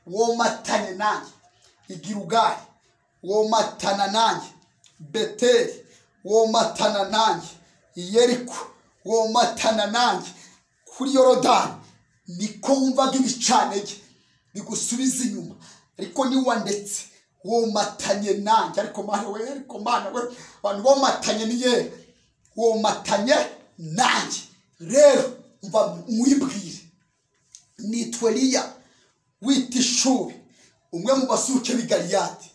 womatanye nanjye. Igirugari womatana nanjye. Beteli womatana nanjye. Yeriko womatana nanjye. Kuri Yorodani niko wumvaga ibicanege bigusubiza inyuma, ariko niwandetse womatanye nanjye. Ariko mana we abantu bomatanye niye womatanye nanjye. Rero umva mwibwire, nitwa Eliya w'itishubi, umwe mu basuke b'i Galiyadi.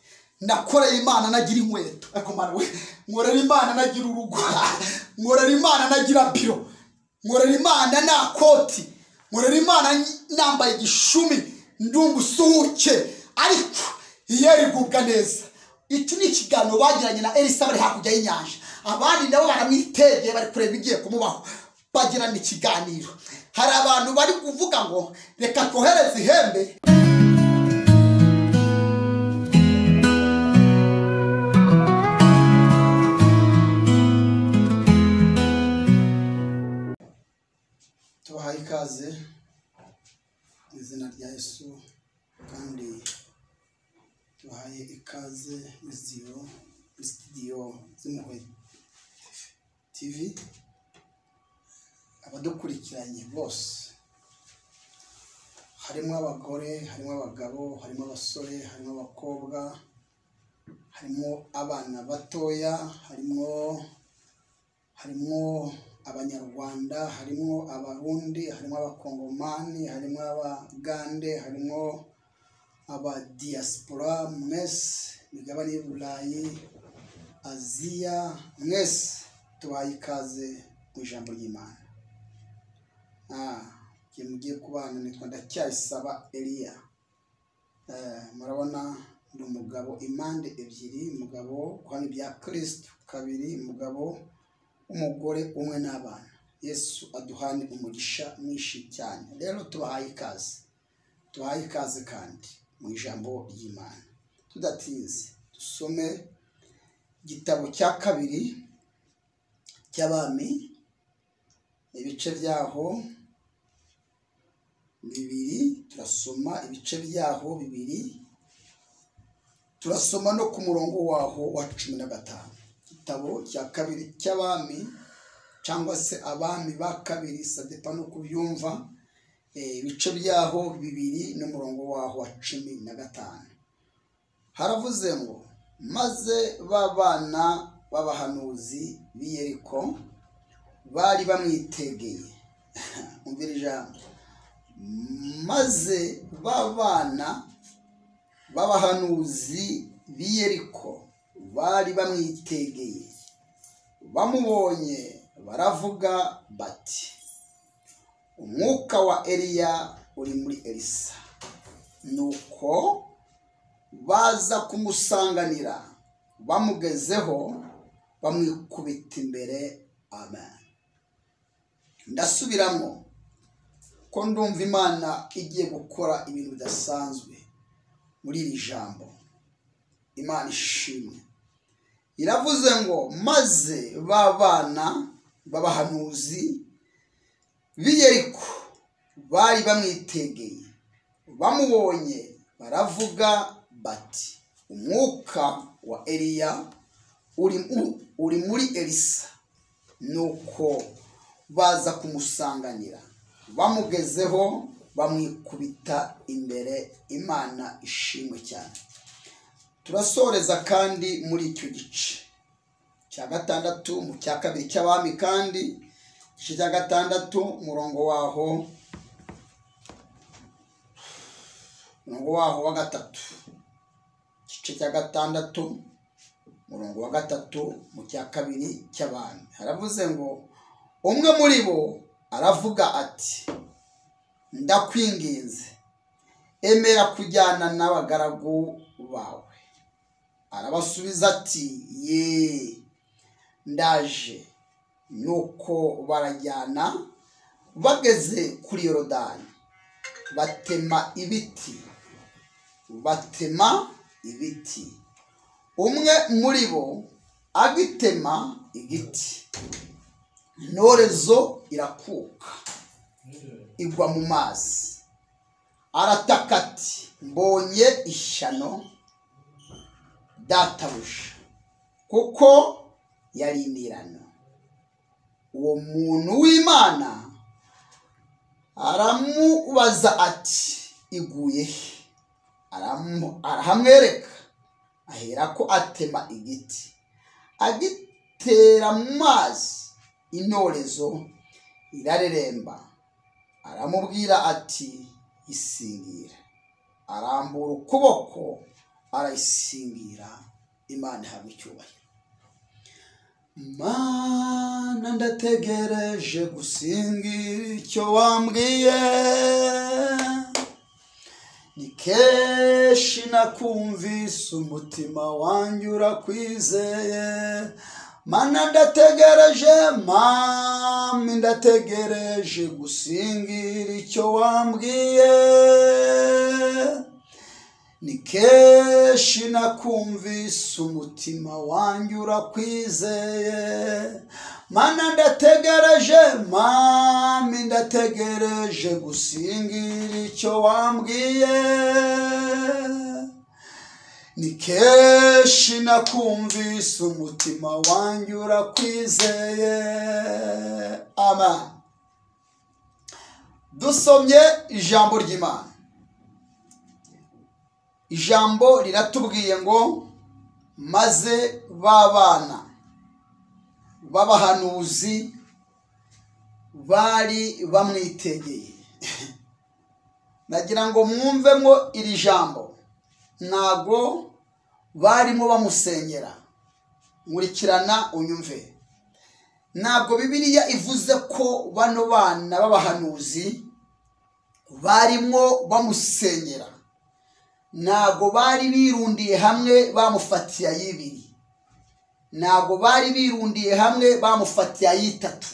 Nakoreye Imana nagira inkweto. Ariko mana we nkorera Imana nagira urugo, nkorera Imana nagira biro, nkorera Imana na koti, nkorera Imana nambaye igishumi ndumusuke. Ariko yerigubwa neza. Iki ni ikiganiro bagiranye na Elisa bari hakurya y'inyanja. Abandi nabo baramwitegeye bari kureba igiye kumubaho, bagirana ikiganiro. Hari abantu bari kuvuga ngo reka twohereze ihembe. Tubahaye ikaze mu izina rya Yesu, kandi tubahaye ikaze muri studio z'Impuhwe TV. Abadukurikiranye bose, harimo abagore, harimo abagabo, harimo abasore, harimo abakobwa, harimo abana batoya, harimo Abanyarwanda, harimo Abarundi, harimo Abakongomani, harimo Abagande, harimo Abadiaspora, mwese migabane y'Uburayi, Aziya, mwese tubahaye ikaze mu ijambo ry'Imana. Mugiye kubana nitwa Ndacyayisaba Eliya. Murabona ndi umugabo impande ebyiri, umugabo kwani bya Kristo kabiri, umugabo umugore umwe n'abana. Yesu aduhane umugisha mwinshi cyane. Rero tubahaye ikaze kandi mu ijambo ry'Imana. Tudatinze dusome igitabo cya kabiri cy'Abami, ibice byaho bibiri. Turasoma ibice byaho bibiri, turasoma no ku murongo waho wa 15. Igitabo cya kabiri cy'Abami cyangwa se Abami ba kabiri, sadepa no kubyumva. Ibice byaho bibiri n'umurongo waho wa 15. Haravuze ngo maze babana b'abahanuzi b'i Yeriko bari bamwitegeye. Umvira ijambo, maze babana b'abahanuzi b'i Yeriko bari bamwitegeye, bamubonye baravuga bati, umwuka wa Eliya uri muri Elisa. Nuko baza kumusanganira, bamugezeho bamwikubita imbere. Amen. Ndasubiramo ko ndumva Imana igiye gukora ibintu bidasanzwe muri iri jambo. Imana ishimwe. Iravuze ngo maze babana b'abahanuzi b'i Yeriko bari bamwitegeye, bamubonye baravuga bati, umwuka wa Eliya uri muri Elisa. Nuko baza kumusanganira, bamugezeho bamwikubita imbere. Imana ishimwe cyane. Turasoreza kandi muri icyo gice cya 6 mu cya kabiri cy'Abami, kandi igice cya 6 umurongo waho wa 3. Igice cya 6 umurongo wa 3 mu cya kabiri cy'Abami. Haravuze ngo umwe muri bo aravuga ati, ndakwinginze emera kujyana n'abagaragu bawe. Arabasubiza ati, ye ndaje. Nuko barajyana, bageze kuri Yorodani batema ibiti. Umwe muri bo agitema igiti, intorezo irakuka igwa mu mazi. Arataka ati, mbonye ishyano databuja kuko yari imirano. Uwo muntu w'Imana aramubaza ati iguye he? Arahamwereka, aherako atema igiti agitera mu mazi, intorezo irareremba. Aramubwira ati isingira, arambura ukuboko arayisingira. Imana ihabwe icyubahiro. Mana ndategereje gusingira icyo wambwiye, ni kenshi nakumvise umutima wanjye urakwizeye. Mana ndategereje, mami ndategereje gusingira icyo wambwiye, ni kenshi nakumvise umutima wanjye urakwizeye. Mana ndategereje, mami ndategereje gusingira icyo wambwiye, ni kenshi nakumvise umutima wanjye urakwizeye. Amen. Dusomye ijambo ry'Imana. Ijambo riratubwiye ngo maze babana b'abahanuzi bari bamwitegeye. Nagira ngo mwumvemo iri jambo, ntago barimo bamusenyera. Nkurikirana unyumve. Ntabwo Bibiliya ivuze ko bano bana b'abahanuzi barimo bamusenyera. Ntabwo bari birundiye hamwe bamufatiye ay'ibiri. Ntabwo bari birundiye hamwe bamufatiye ay'itatu.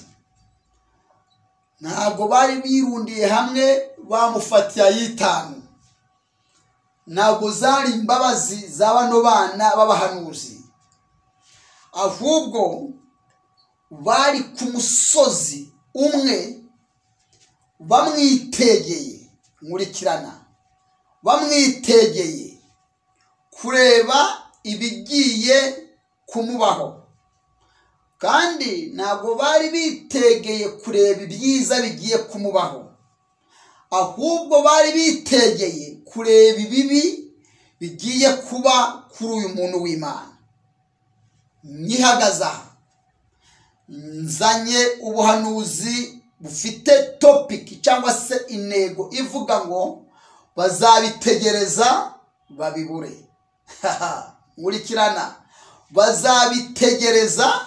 Ntabwo bari birundiye hamwe bamufatiye ay'itanu. Ntabwo zari imbabazi za bano bana b'abahanuzi. Ahubwo bari ku musozi umwe bamwitegeye. Nkurikirana, bamwitegeye kureba ibigiye kumubaho. Kandi ntabwo bari bitegeye kureba ibyiza bigiye kumubaho, ahubwo bari bitegeye kureba ibibi bigiye kuba kuri uyu muntu w'Imana. Nyihagaza nzanye ubuhanuzi bufite topic cyangwa se intego ivuga ngo bazabitegereza babibure. Nkurikirana, bazabitegereza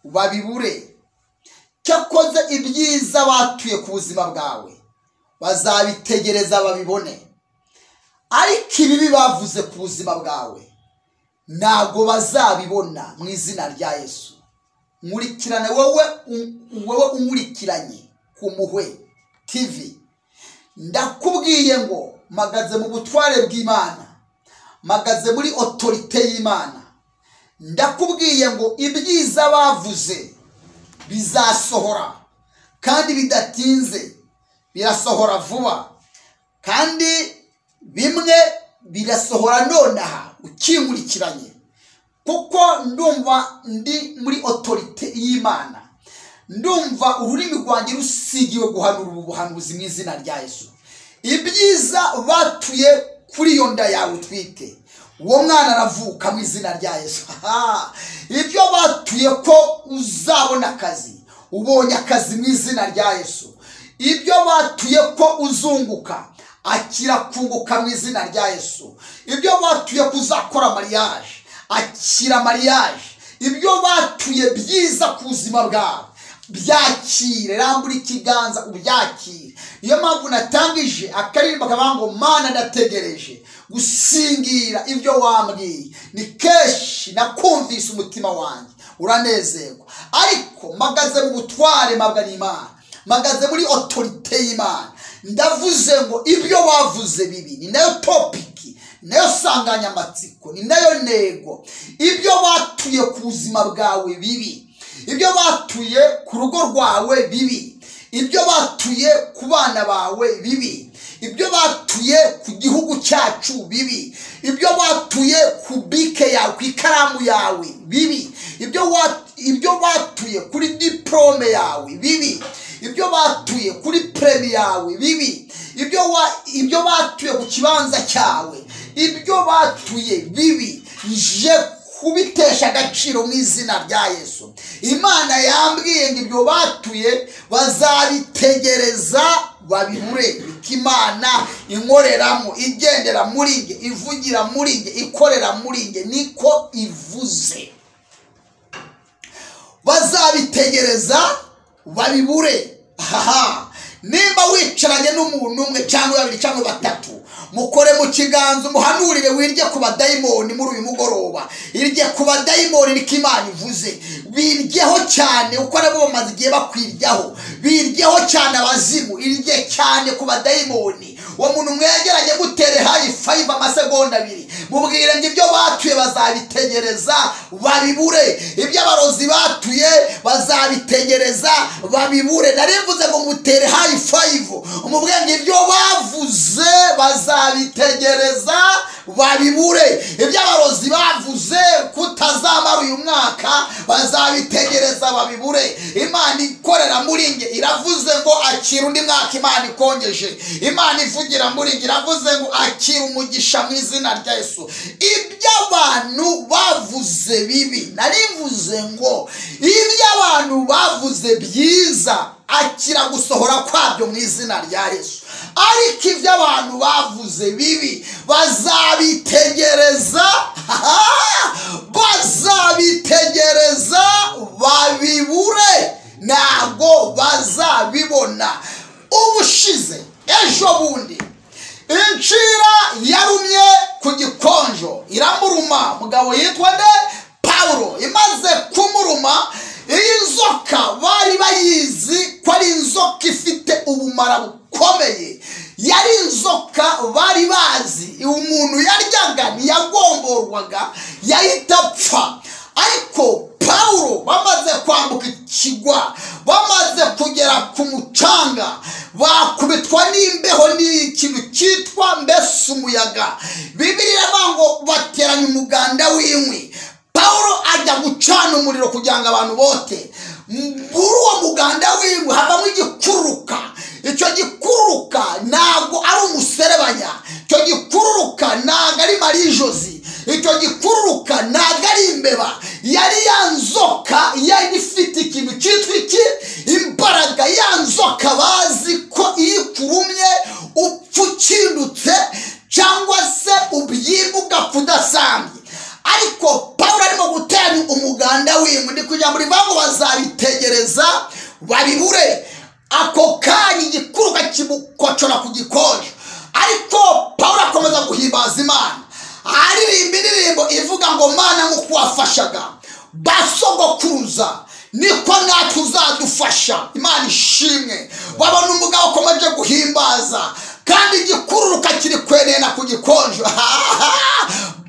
babibure. Cyakoze ibyiza batuye ku buzima bwawe bazabitegereza babibone, ariko ibibi bavuze ku buzima bwawe ntago bazabibona mu izina rya Yesu. Nkurikirane wowe unkurikiranye ku Muhwe TV, ndakubwiye ngo magaze mu butware bw'Imana, magaze muri autorite y'Imana. Ndakubwiye ngo ibyiza bavuze bizasohora, kandi bidatinze, birasohora vuba, kandi bimwe birasohora nonaha ukinkurikiranye, kuko ndumva ndi muri autorite y'Imana. Ndumva ururimi rwanjye rusigiwe guhanura ubu buhanuzi mu izina rya Yesu. Ibyiza batuye kuri iyo nda yawe utwite, uwo mwana aravuka mu izina rya Yesu. Ibyo batuye ko uzabona akazi, ubonye akazi mu izina rya Yesu. Ibyo batuye ko uzunguka, akira kunguka mu izina rya Yesu. Ibyo batuye ko uzakora mariage, akira mariage. Ibyo batuye byiza ku buzima bwawe byakire, rambura ikiganza ubyakire. Niyo mpamvu natangije akaririmbo kavuga ngo Mana ndategereje gusingira ibyo wambwiye, ni kenshi nakumvise umutima wanjye uranezerwa. Ariko magaze mu butware mabwa n'Imana, magaze muri autorite y'Imana. Ndavuze ngo ibyo wavuze bibi, ni nayo topiki, nayo sanganyamatsiko, ni nayo ntego. Ibyo batuye ku buzima bwawe bibi, ibyo batuye ku rugo rwawe bibi, ibyo batuye ku bana bawe bibi, ibyo batuye ku gihugu cyacu bibi, ibyo batuye ku bike yawe, ku ikaramu yawe bibi, ibyo batuye kuri diplome yawe bibi, ibyo batuye kuri premi yawe bibi, ibyo batuye ku kibanza cyawe, ibyo batuye bibi, je kubitesha agaciro mu izina rya Yesu. Imana yambwiye ngo ibyo batuye bazabitegereza babibure. Imana inkoreramo, igendera muri nge, ivugira muri nge, ikorera muri nge, niko ivuze. Bazabitegereza babibure. Nimba wicaranye n'umuntu umwe cyangwa babiri cyangwa batatu, mukore mu kiganza umuhanurire wirye ku badayimoni muri uyu mugoroba. Irye ku badayimoni niko Imana ivuze. Biryeho cyane uko nabo bamaze igihe bakwiryaho. Biryeho cyane abazimu, irye cyane ku badayimoni. Uwo muntu mwegeranye mutere high five amasegonda 2. Mubwire ngo ibyo batuye bazabitegereza babibure. Ibyo abarozi batuye bazabitegereza babibure. Narivuze ngo mutere high five. Umubwire ngo ibyo bavuze bazabitegereza babibure. Ibyo abarozi bavuze kutazamara uyu mwaka bazabitegereza babibure. Imana ikorera muri nge iravuze ngo akira undi mwaka. Imana ikongeje. Imana ivugira muri nge iravuze ngo akira umugisha mu izina rya Yesu. Ibyo abantu bavuze bibi, narivuze ngo ibyo abantu bavuze byiza akira gusohora kwabyo mu izina rya Yesu. Ariko ibyo abantu bavuze bibi bazabitegereza bazabitegereza babibure. Ntabwo bazabibona. Ubushize ejo bundi incira yarumye ku gikonjo iramuruma. Mugabo yitwa nde? Paulo. Imaze kumuruma, inzoka bari bayizi ko ari inzoka ifite ubumara bukomeye. Yari inzoka bari bazi umuntu yaryaga ntiyagomborwaga yahita apfa. Ariko Paulo bamaze kwambuka ikigwa, bamaze kugera ku mucanga, bakubitwa n'imbeho n'ikintu cyitwa mbese umuyaga. Bibiliya iravuga ngo bateranye umuganda w'inkwi. Paulo ajya gucana umuriro kugira ngo abantu bote. Muri uwo muganda w'inkwi havamo igikururuka. Icyo gikururuka ntabwo ari umuserebanya. Icyo gikururuka ntabwo ari marijosi. Icyo gikururuka ntabwo ari imbeba. Yari ya nzoka yari ifite ikintu cyitwa iki? Imbaraga. Ya nzoka bazi ko iyo ikurumye upfa ukindutse cyangwa se ubyimbuka kudasanzwe. Ariko Paulo arimo gutera umuganda w'inkwi. Ndi kujya muri bango bazabitegereza babibure. Ako kanya igikuruka kimukocora ku gikonjo. Ariko Paulo akomeza guhimbaza Imana, aririmba indirimbo ivuga ngo Mana nk'uko wafashaga basogokuruza niko natwe uzadufasha. Imana ishimwe. Babona umugabo akomeje guhimbaza kandi igikururuka kiri kwenena ku gikonjo.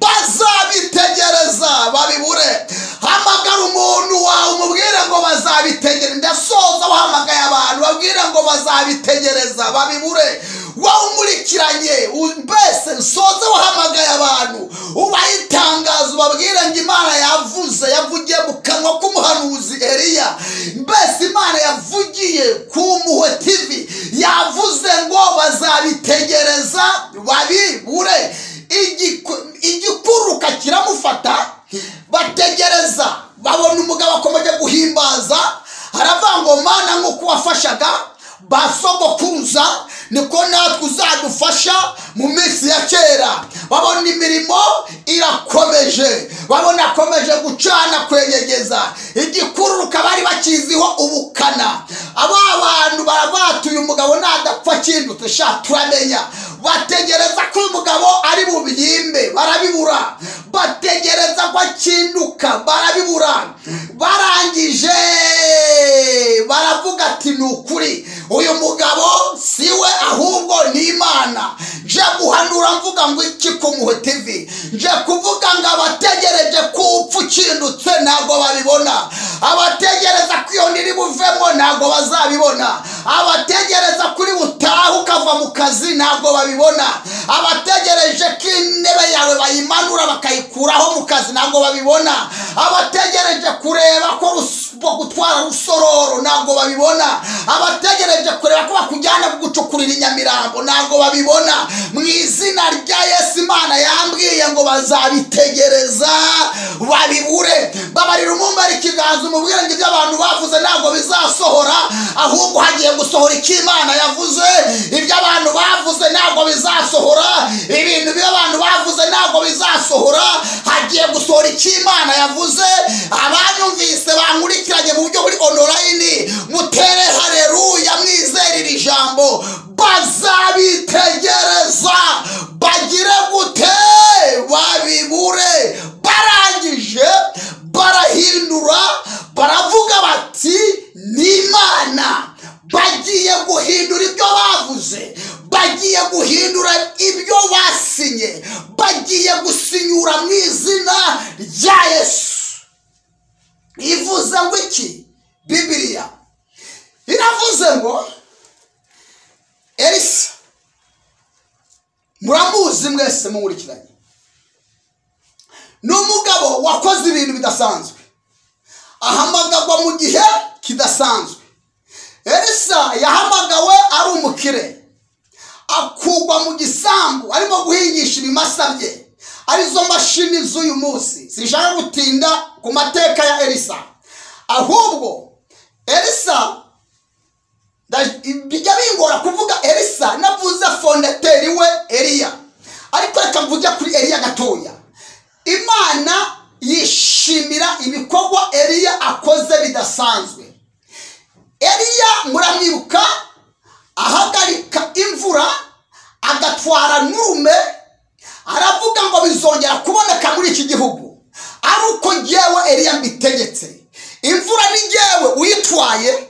Bazabitegereza babibure. Hamagara umuntu wawe umubwire ngo bazabitegereza. Ndasoza wahamagaye abantu babwire ngo bazabitegereza babibure. Wowe umurikiranye mbese nsoze wahamagaye abantu ubayitangaza ubabwire ngo Imana yavugiye mu kanwa k'umuhanuzi Eliya. Mbese Imana yavugiye ku Muhwe TV yavuze ngo bazabitegereza babibure. Igikururuka kiramufata bategereza. Babona umugabo akomeje guhimbaza, haravuga ngo Mana nk'uko wafashaga basogokuruza niko natwe uzadufasha mu minsi ya kera. Babona imirimo irakomeje, babona akomeje gucana kwenyegeza. Igikururuka bari bakiziho ubukana. Aba abantu barabatuye umugabo nadapfa kindutse sha turamenya. Bategereza ko umugabo ari bubyimbe barabibura. Bategereza ko akinduka barabibura. Barangije baravuga ati nukuri uyu mugabo siwe ahubwo ni Imana. Je guhanura mvuga ngo iki ku Muhwe TV, je kuvuga ngo abategereje ko upfu ukindutse ntabwo babibona, abategereza ko iyo ndiri buvemo ntabwo bazabibona, abategereza kuri butaha ukava mu kazi ntabwo babibona, abategereje ko intebe yawe bayimanura bakayikuraho mu kazi ntabwo babibona, abategereje kureba ko gutwara rusororo ntabwo babibona, abategereje kureba ko bakujyana gucukurira Nyamirambo ntabwo babibona. Mu izina rya Yesu Imana yambwiye ngo bazabitegereza babibure. Babarira umumbara ikiganza umubwire ngo ibyo abantu bavuze ntabwo bizasohora, ahubwo hagiye gusohora icyo Imana yavuze. Ibyo abantu bavuze ntabwo bizasohora, ibintu by'abantu bavuze ntabwo bizasohora, hagiye gusohora icyo Imana yavuze. Abanyumvise bankurikiranye mu buryo buri online, mutere haleluya, mwizere iri jambo. Bazabitegereza bagire gute? Babibure. Barangije barahindura baravuga bati ni Imana. Bagiye guhindura ibyo bavuze, bagiye guhindura ibyo basinye, bagiye gusinyura mu izina rya Yesu. Ivuze ngo iki? Bibiliya iravuze ngo Elisa, muramuzi mwese munkurikiranye, ni umugabo wakoze ibintu bidasanzwe, ahamagagwa mu gihe kidasanzwe. Elisa yahamagawe ari umukire, akugwa mu gisambu arimo guhingisha ibimasa bye, arizo mashini z'uyu munsi. Sinshaka gutinda ku mateka ya Elisa, ahubwo Elisa bijya bingora kuvuga Elisa, navuze fondateri we Eliya, ariko reka mvuge kuri Eliya gatoya. Imana yishimira ibikorwa Eliya akoze bidasanzwe. Eliya muramwibuka ahagarika imvura agatwara nurume, aravuga ngo bizongera kuboneka muri iki gihugu ari uko ngewe Eliya mbitegetse. Imvura ni ngewe uyitwaye,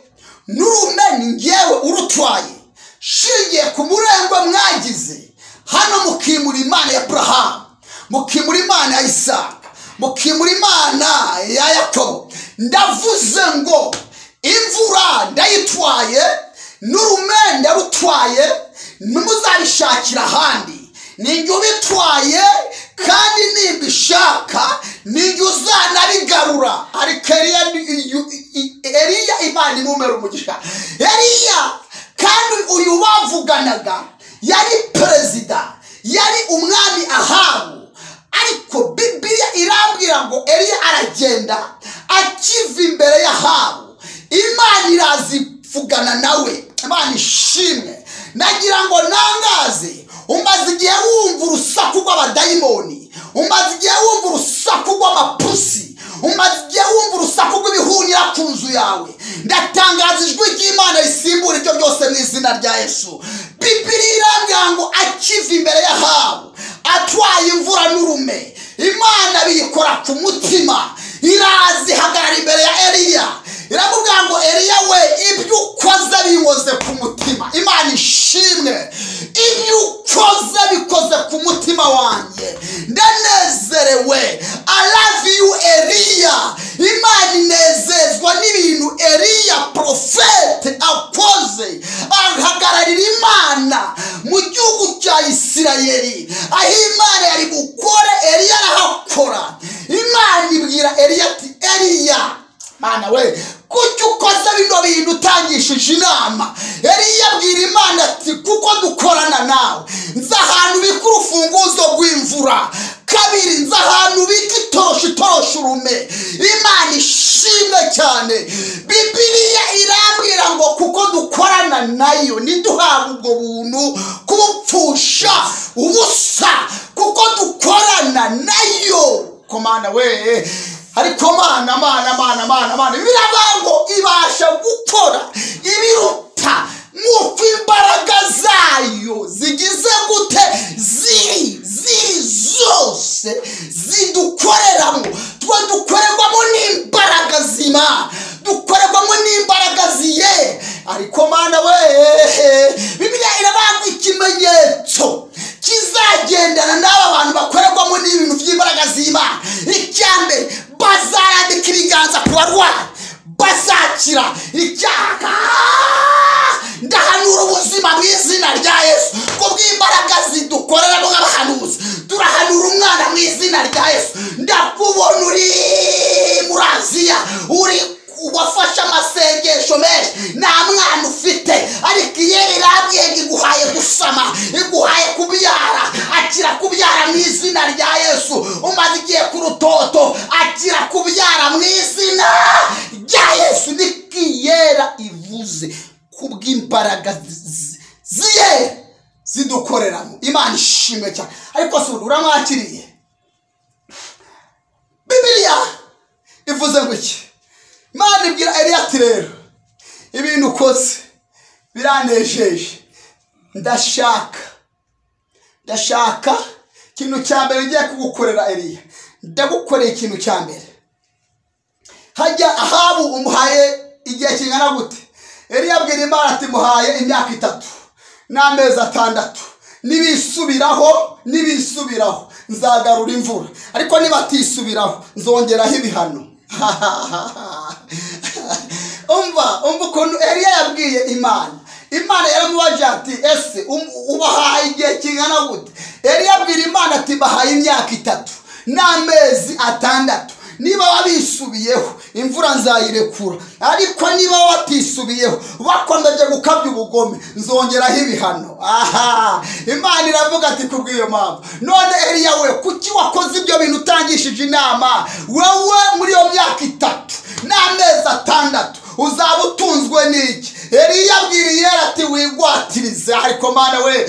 nurume ni ngewe urutwaye. Shingiye ku murengwe mwagize hano, mukimura Imana ya Abrahamu, mukimura Imana ya Isaka, mukimura Imana ya Yakobo. Ndavuze ngo imvura ndayitwaye, nurume ndarutwaye, nimuzabishakira ahandi. Ninjye ubitwaye kandi nimbishaka ninjye uzanabigarura. Ariko Eliya Imana imumera umugisha. Eliya kandi uyu bavuganaga yari perezida, yari umwami Ahabu. Ariko Bibiliya irambwira ngo Eliya aragenda akiva imbere ya Ahabu, Imana irazivugana nawe. Imana ishimwe. Nagira ngo nangaze, umaze igihe wumva urusaku rw'abadayimoni, umaze igihe wumva urusaku rw'amapusi, umaze igihe wumva urusaku rw'ibihunyira ku nzu yawe, ndatangaza ijwi ry'Imana risimbura ibyo byose mu izina rya Yesu. Bibiliya irambwira ngo akiva imbere ya Ahabu atwaye imvura n'urume, Imana biyikora ku mutima, irazihagarara imbere ya Eliya, iramubwira ngo Eliya we, ibyo ukoze binkoze ku mutima. Imana ishimwe, ibyo ukoze bikoze ku mutima wanjye, ndanezerewe. I love you Eliya. Imana inezezwa n'ibintu Eliya profete akoze, ahagararira Imana mu gihugu cya Isirayeli. Aho Imana yari gukore Eliya arahakora. Imana ibwira Eliya ati Eliya, Mana we, kuki ukoze bino bintu utangishije inama? Eliya abwira Imana ati kuko dukorana nawe, nza ahantu bika urufunguzo rw'imvura, kabiri nza ahantu bika itoroshi urume. Imana ishimwe cyane. Bibiliya irambwira ngo kuko dukorana nayo ntiduhabwe ubwo buntu kubupfusha ubusa, kuko dukorana nayo. Komana we, ariko Mana biravuga ngo ibasha gukora ibiruta nk'uko imbaraga zayo zigize gute ziri zose zidukoreramo. Twe dukorerwamo n'imbaraga z'Imana, dukorerwamo n'imbaraga ziye. Ariko Mana we, Bibiliya iravuga ikimenyetso kizagendana n'aba bantu bakorerwamo n'ibintu by'imbaraga z'Imana. Icyambere, bazarambika ibiganza ku barwayi bazakira icyaha. Ndahanura ubuzima mu izina rya Yesu kubw'imbaraga zidukoreramo nk'abahanuzi. Turahanura umwana mu izina rya Yesu. Ndakubona uri muri Aziya, uri wafashe amasengesho menshi, nta mwana ufite, ariko Iyeri irabwiye ngo iguhaye gusama, iguhaye kubyara. Akira kubyara mu izina rya Yesu. Umaze igihe ku rutoto, akira kubyara mu izina rya Yesu. Niko Iyera ivuze kubw'imbaraga ziyera zidukoreramo. Imana ishimwe cyane. Ariko se uramwakiriye? Bibiliya ivuze ngo iki? Imana ibwira Eliya ati rero ibintu ukoze biranejeje, ndashaka ikintu cya mbere ngiye kugukorera Eliya. Ndagukoreye ikintu cya mbere. Hajya Ahabu umuhaye igihe kingana gute? Eliya abwira Imana ati muhaye imyaka 3 n'amezi 6. Nibisubiraho nzagarura imvura, ariko nibatisubiraho nzongeraho ibihano. Umva ukuntu Eliya yabwiye Imana yaramubaje ati ese ubahaye igihe kingana gute? Eliya abwira Imana ati bahaye imyaka 3 n'amezi 6. Niba wabisubiyeho imvura nzayirekura, ariko niba watisubiyeho bakomeje gukabya ubugome nzongeraho ibihano. Imana iravuga ati kubw'iyo mpamvu none Eliya we kuki wakoze ibyo bintu utangishije inama? Wowe muri iyo myaka 3 n'amezi 6 uzaba utunzwe n'iki? Eliya abwira Iyeri ati wigwatirize. Ariko Mana we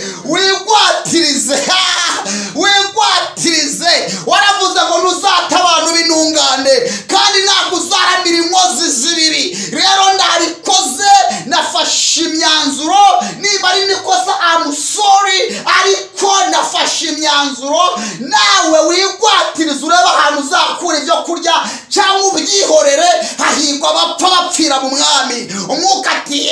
wigwatirize, waravuze ngo ntuzata abantu b'intungane kandi ntabwo uzaramira inkozi zibiri. Rero ndabikoze, nafashe imyanzuro. Niba ari nikosa I'm sorry, ariko nafashe imyanzuro. Nawe wigwatirize urebe ahantu uzakura ibyo kurya cyangwa ubyihorere. Hahirwa abapfa bapfira mu mwami. Umwuka ati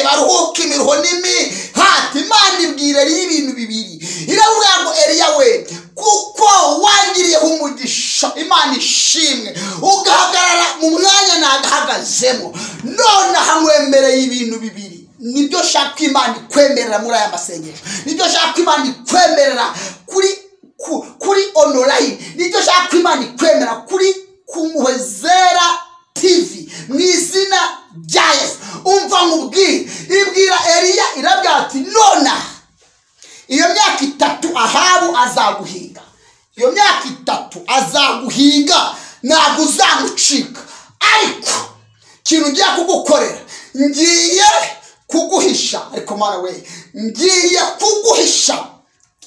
baruhuka imiruho n'imihati. Imana ibwira ibintu bibiri. Iravuga ngo Eliya we kuko wangiriyeho umugisha, Imana ishimwe, ugahagarara mu mwanya nagahagazemo, none hamwemereye ibintu bibiri. Nibyo shaka Imana ikwemerera muri aya masengesho, nibyo shaka Imana ikwemerera kuri online, nibyo shaka Imana ikwemerera kuri Kumuhezera TV mu izina rya Yesu. Umva nkubwire, ibwira Eliya irabwira ati nona iyo myaka 3 Ahabu azaguhiga. Iyo myaka 3 azaguhiga, ntabwo uzamucika. Ariko kintu ngiye kugukorera, ngiye kuguhisha. Ariko Mana we ngiye kuguhisha,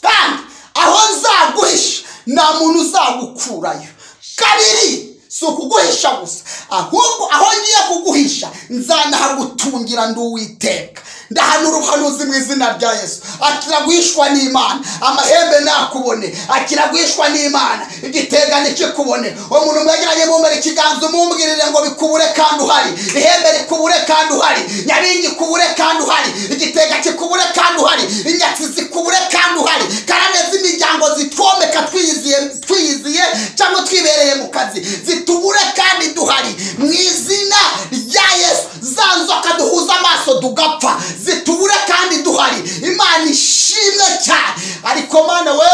kandi aho nzaguhisha nta muntu uzagukurayo. Kabiri si ukuguhisha gusa, ahubwo aho ngiye kuguhisha nzanahagutungira ndi Uwiteka. Ndahanura ubuhanuzi mu izina rya Yesu. Akira guhishwa n'Imana, amahembe nakubone. Akira guhishwa n'Imana, igitega nikikubone. Umuntu mwegeranye mumbere ikiganza mumbwirire ngo bikubure kandi uhari. Ihembe rikubure kandi uhari. Nyabingi kubure kandi uhari. Igitega kikubure kandi uhari. Inyatsi zikubure kandi uhari. Karane z'imiryango zitwomeka twiyiziye cyangwa twibereye mu kazi zitubure kandi duhari mu izina rya Yesu. Zanzoka duhuza amaso tugapfa zitubure kandi duhari. Imana ishimwe cyane. Ariko Mana we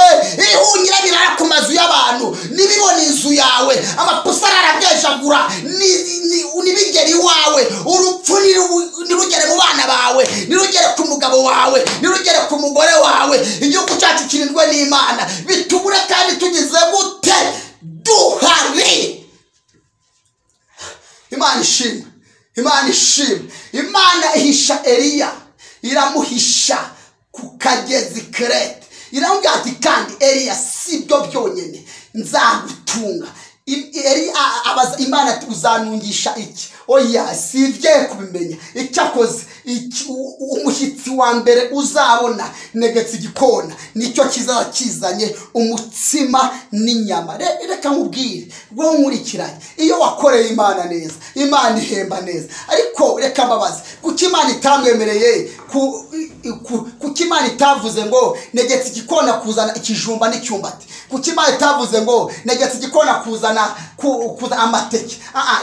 ihunyira birara ku mazu y'abantu, nibibona inzu yawe, amapusara arabwejagura, nibigeri wawe, urupfu nirugere mu bana bawe, nirugere ku mugabo wawe, nirugere ku mugore wawe. Igihugu cyacu kirindwe n'Imana, bitubure kandi tugize gute duhari. Imana ishimwe, Imana ishimwe. Imana ihisha Eliya, iramuhisha ku kagezi Kereti. Iramubwira ati kandi Eliya si byo byonyine, nzagutunga. Abaza Imana ati uzanungisha iki? Oya sivye kubimenya. Icyakoze umushyitsi wa mbere uzabona negetse igikona nicyo kizanye umutsima n'inyama. Reka nkubwire ngo nkurikiranye, iyo wakoreye Imana neza, Imana ihemba neza. Ariko reka mbabaze, kuki Imana itamwemereye kuki Imana itavuze ngo negetse igikona kuzana ikijumba n'icyumbati? kuki Imana itavuze ngo negetse igikona kuzana amateke?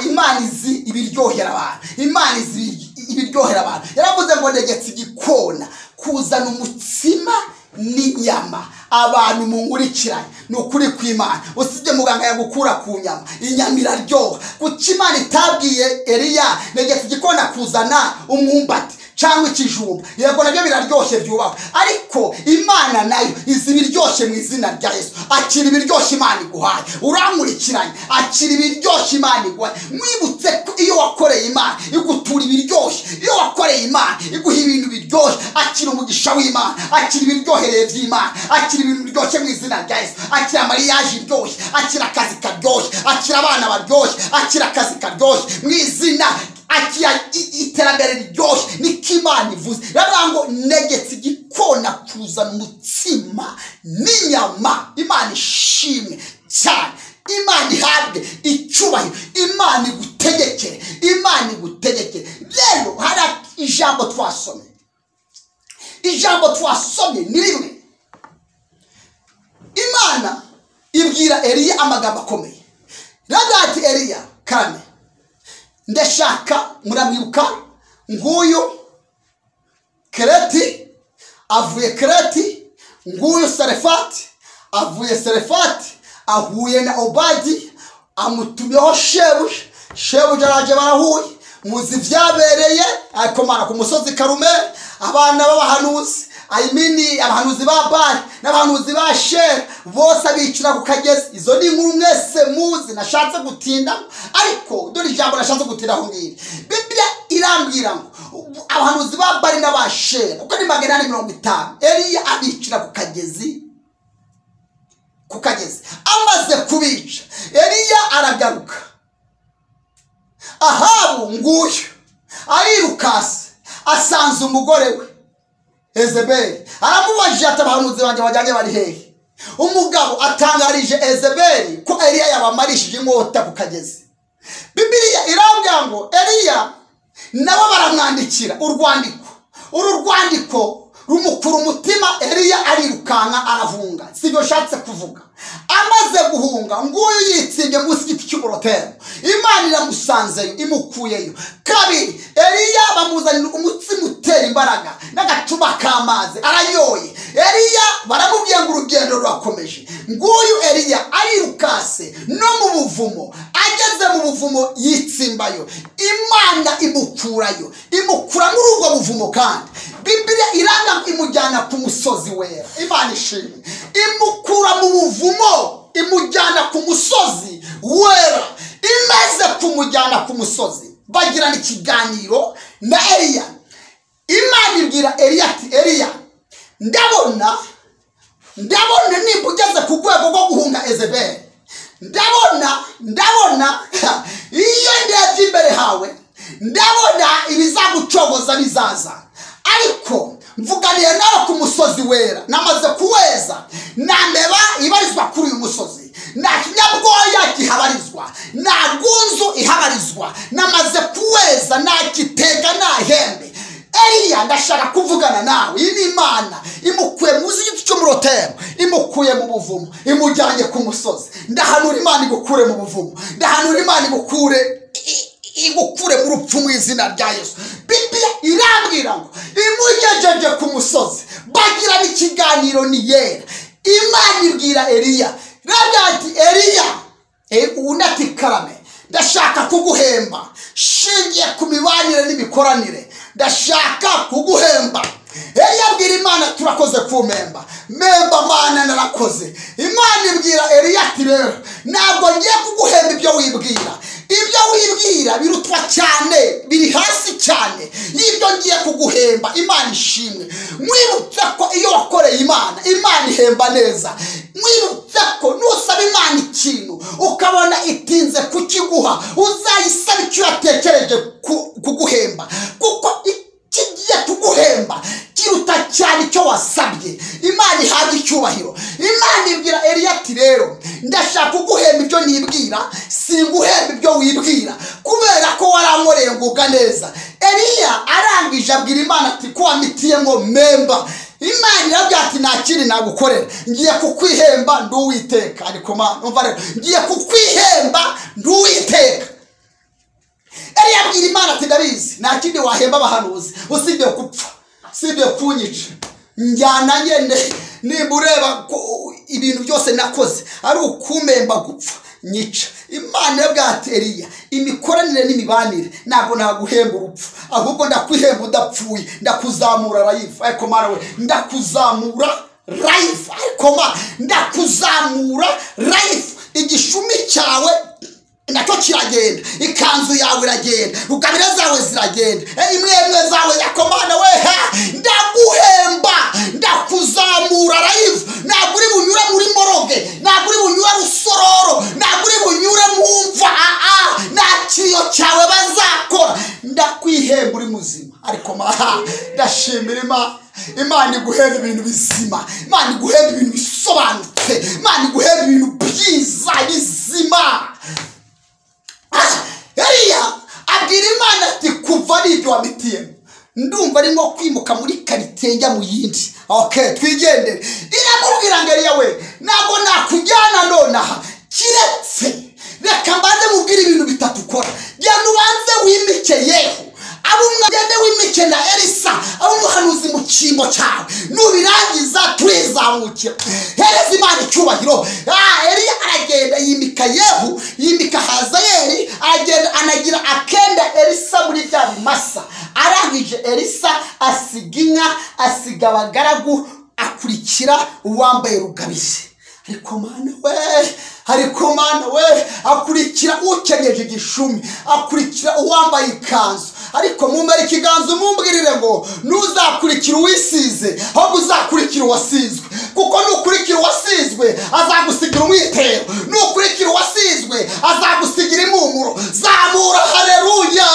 Imana izi ibiryohera abantu, Imana izi ibiryohera abantu. Yaravuze ngo negetse igikona kuzana umutsima n'inyama abantu munkurikiranye. Nukuri kw'Imana usibye muganga yagukura ku nyama, inyama iraryoha. Kuki Imana itabwiye Eliya negetse igikona kuzana umwumbati cyangwa ikijumba? Yego nabyo biraryoshye byubaka, ariko Imana nayo izi biryoshye mu izina rya Yesu. Akira ibiryoshye Imana iguhaye, urankurikiranye, akira ibiryoshye Imana iguhaye. Mwibutse ko iyo wakoreye Imana igutura ibiryoshye, iyo wakoreye Imana iguha ibintu biryoshye. Akira umugisha w'Imana, akira ibiryohereye by'Imana, akira ibintu biryoshye mu izina rya Yesu. Akira mariage iryoshye, akira akazi karyoshye, akira abana baryoshye, akira akazi karyoshye mu izina, akira iterambere riryoshye. Niko Imana ivuze. Ravuga ngo negetse igikona kuzana umutsima n'inyama. Imana ishimwe cyane, Imana ihabwe icyubahiro, Imana igutegekere, Imana igutegekere. Rero hari ijambo twasomye, ijambo twasomye ni rimwe. Imana ibwira Eliya amagambo akomeye. Ravuga ati Eliya Karame, ndashaka, muramwibuka, nguyu Kereti avuye Kereti, nguyu Sarefati avuye Sarefati, ahuye na Obadi, amutumyeho shebuja araje barahuye. Muzi byabereye akomana ku musozi Karumeli, abana b'abahanuzi, abahanuzi ba Bali n'abahanuzi ba Shera bose abicira ku kagezi. Izo ni inkuru mwese muzi, nashatse gutinda, ariko dore ijambo nashatse gutindaho ngiri. Biblia irambwira ngo abahanuzi ba Bali n'aba Shera uko ni 850 Eliya abicira ku kagezi. Amaze kubica, Eliya aragaruka. Ahabu nguyu arirukase asanze umugore we Ezebeli, aramubajije ati abahanuzi banje bajyanye bari hehe? Umugabo atangarije Ezebeli ko Eliya yabamarishije inkota ku kagezi. Biblia irambwira ngo Eliya nabo baramwandikira urwandiko. Uru rwandiko rumukura umutima, Eliya arirukanka arahunga. Sibyo shatse kuvuga. Amaze guhunga, nguyu yitsibye munsi y'igiti cy'umurotero, Imana iramusanzeyo imukuyeyo. Kabiri, Eliya bamuzanira umutsima utera imbaraga n'agacuba k'amazi aranyoye. Eliya baramubwiye ngo urugendo rurakomeje. Nguyu Eliya arirukase no mu buvumo, ageze mu buvumo yitsimbayo, Imana imukurayo, imukura muri ubwo buvumo. Kandi Biblia iranga imujyana ku musozi wera. Imana ishimwe, imukura mu buvumo imujyana ku musozi wera. Imaze kumujyana ku musozi, bagirana ikiganiro na Eliya. Imana ibwira Eliya ati Eliya, ndabona nimba ugeze ku rwego rwo guhunga Ezebeli. Ndabona iyo ndebye imbere hawe, ndabona ibizagucogoza bizaza, ariko mvuganiye nawe ku musozi wera. Namaze kuweza, nandeba ibarizwa kuri uyu musozi, nta kinyabwoya gihabarizwa, nta gunzu ihabarizwa. Namaze kuweza, nta kitega, nta hembe. Eliya, ndashaka kuvugana nawe. Iyi ni Imana imukuye mu z'igiti cy'umurotero, imukuye mu buvumo, imujyanye ku musozi. Ndahanura Imana igukure mu buvumo, ndahanura Imana igukure mu rupfu mu izina rya Yesu. Biblia irambwira ngo imugejeje ku musozi, bagirana ikiganiro ni yera. Imana ibwira Eliya, ravuga ati Eliya, unati Karame, ndashaka kuguhemba shingiye ku mibanire n'imikoranire. Ndashaka kuguhemba. Eliya abwira Imana, turakoze kumemba. Memba Mana, narakoze. Imana ibwira Eliya ati rero ntabwo ngiye kuguhemba ibyo wibwira. Ibyo wibwira birutwa cyane, biri hasi cyane y'ibyo ngiye kuguhemba. Imana ishimwe. Mwibutse ko iyo wakoreye Imana, Imana ihemba neza. Mwibutse ko nusaba Imana ikintu ukabona itinze kukiguha, uzayisaba icyo yatekereje kuguhemba, kuko kigiye kuguhemba kiruta cyane icyo wasabye. Imana ihabwa icyubahiro. Imana ibwira Eliya ati rero ndashaka kuguhemba ibyo nibwira, singuhemba ibyo wibwira, kubera ko warankoreye nguga neza. Eliya arangije abwira Imana ati ko wamitiyemo memba. Imana irabwira ati nta kindi nagukorera, ngiye kukwihemba ndi Uwiteka. Ariko Mana umva rero, ngiye kukwihemba ndi Uwiteka. Eliya abwira Imana ati ndabizi nta kindi wahemba abahanuzi usibye gupfa, usibye kunyica. Njyana ngende nimba ureba ibintu byose nakoze ari ukumemba gupfa nyica. Imana yabwira ati Eliya, imikoranire n'imibanire ntabwo naguhemba urupfu, ahubwo ndakwihemba udapfuye, ndakuzamura life. Ariko Mana we, ndakuzamura life. Ariko Mana, ndakuzamura life. Igishumi cyawe nacyo kiragenda, ikanzu yawe iragenda, rugabire zawe ziragenda, imwe zawe. Ariko Mana we, ndaguhemba, ndakuzamura life. Ntabwo uri bunyure muri moroge, ntabwo uri bunyure rusororo, ntabwo uri bunyure mumva. Nta kiyo cyawe bazakora, ndakwihemba uri muzima. Ariko Mana, ndashimira Imana iguhemba ibintu bizima, Imana iguhemba ibintu bisobanutse, Imana iguhemba ibintu byiza bizima. Eliya abwira Imana ati kuva n'ibyo wamitiyemo ndumva ari nko kwimuka muri karite njya mu yindi. Okay, twigendere. Iramubwira ngo Eliya we, ntabwo nakujyana nonaha, kiretse reka mbanze mubwire ibintu bitatu ukora. Genda ubanze wimike Yehu, abo mwagende wimike na Elisa, abo umuhanuzi mu cyimbo cyawe. Nubirangiza turizamukira, hereza Imana icyubahiro. Eliya aragenda yimika Yehu, yimika Hazayeli, agenda anagira akenda Elisa muri bya bimasa. Arangije Elisa asiga inka, asiga abagaragu, akurikira uwambaye rugabije. Ariko Mana we, akurikira ukenyeje igishumi, akurikira uwambaye ikanzu. Ariko mumere ikiganza mumbwirire ngo nuzakurikira uwisize, ahubwo uzakurikira uwasizwe. Kuko nukurikira uwasizwe azagusigira umwitero, nukurikira uwasizwe azagusigira impumuro. Zamura haleluya,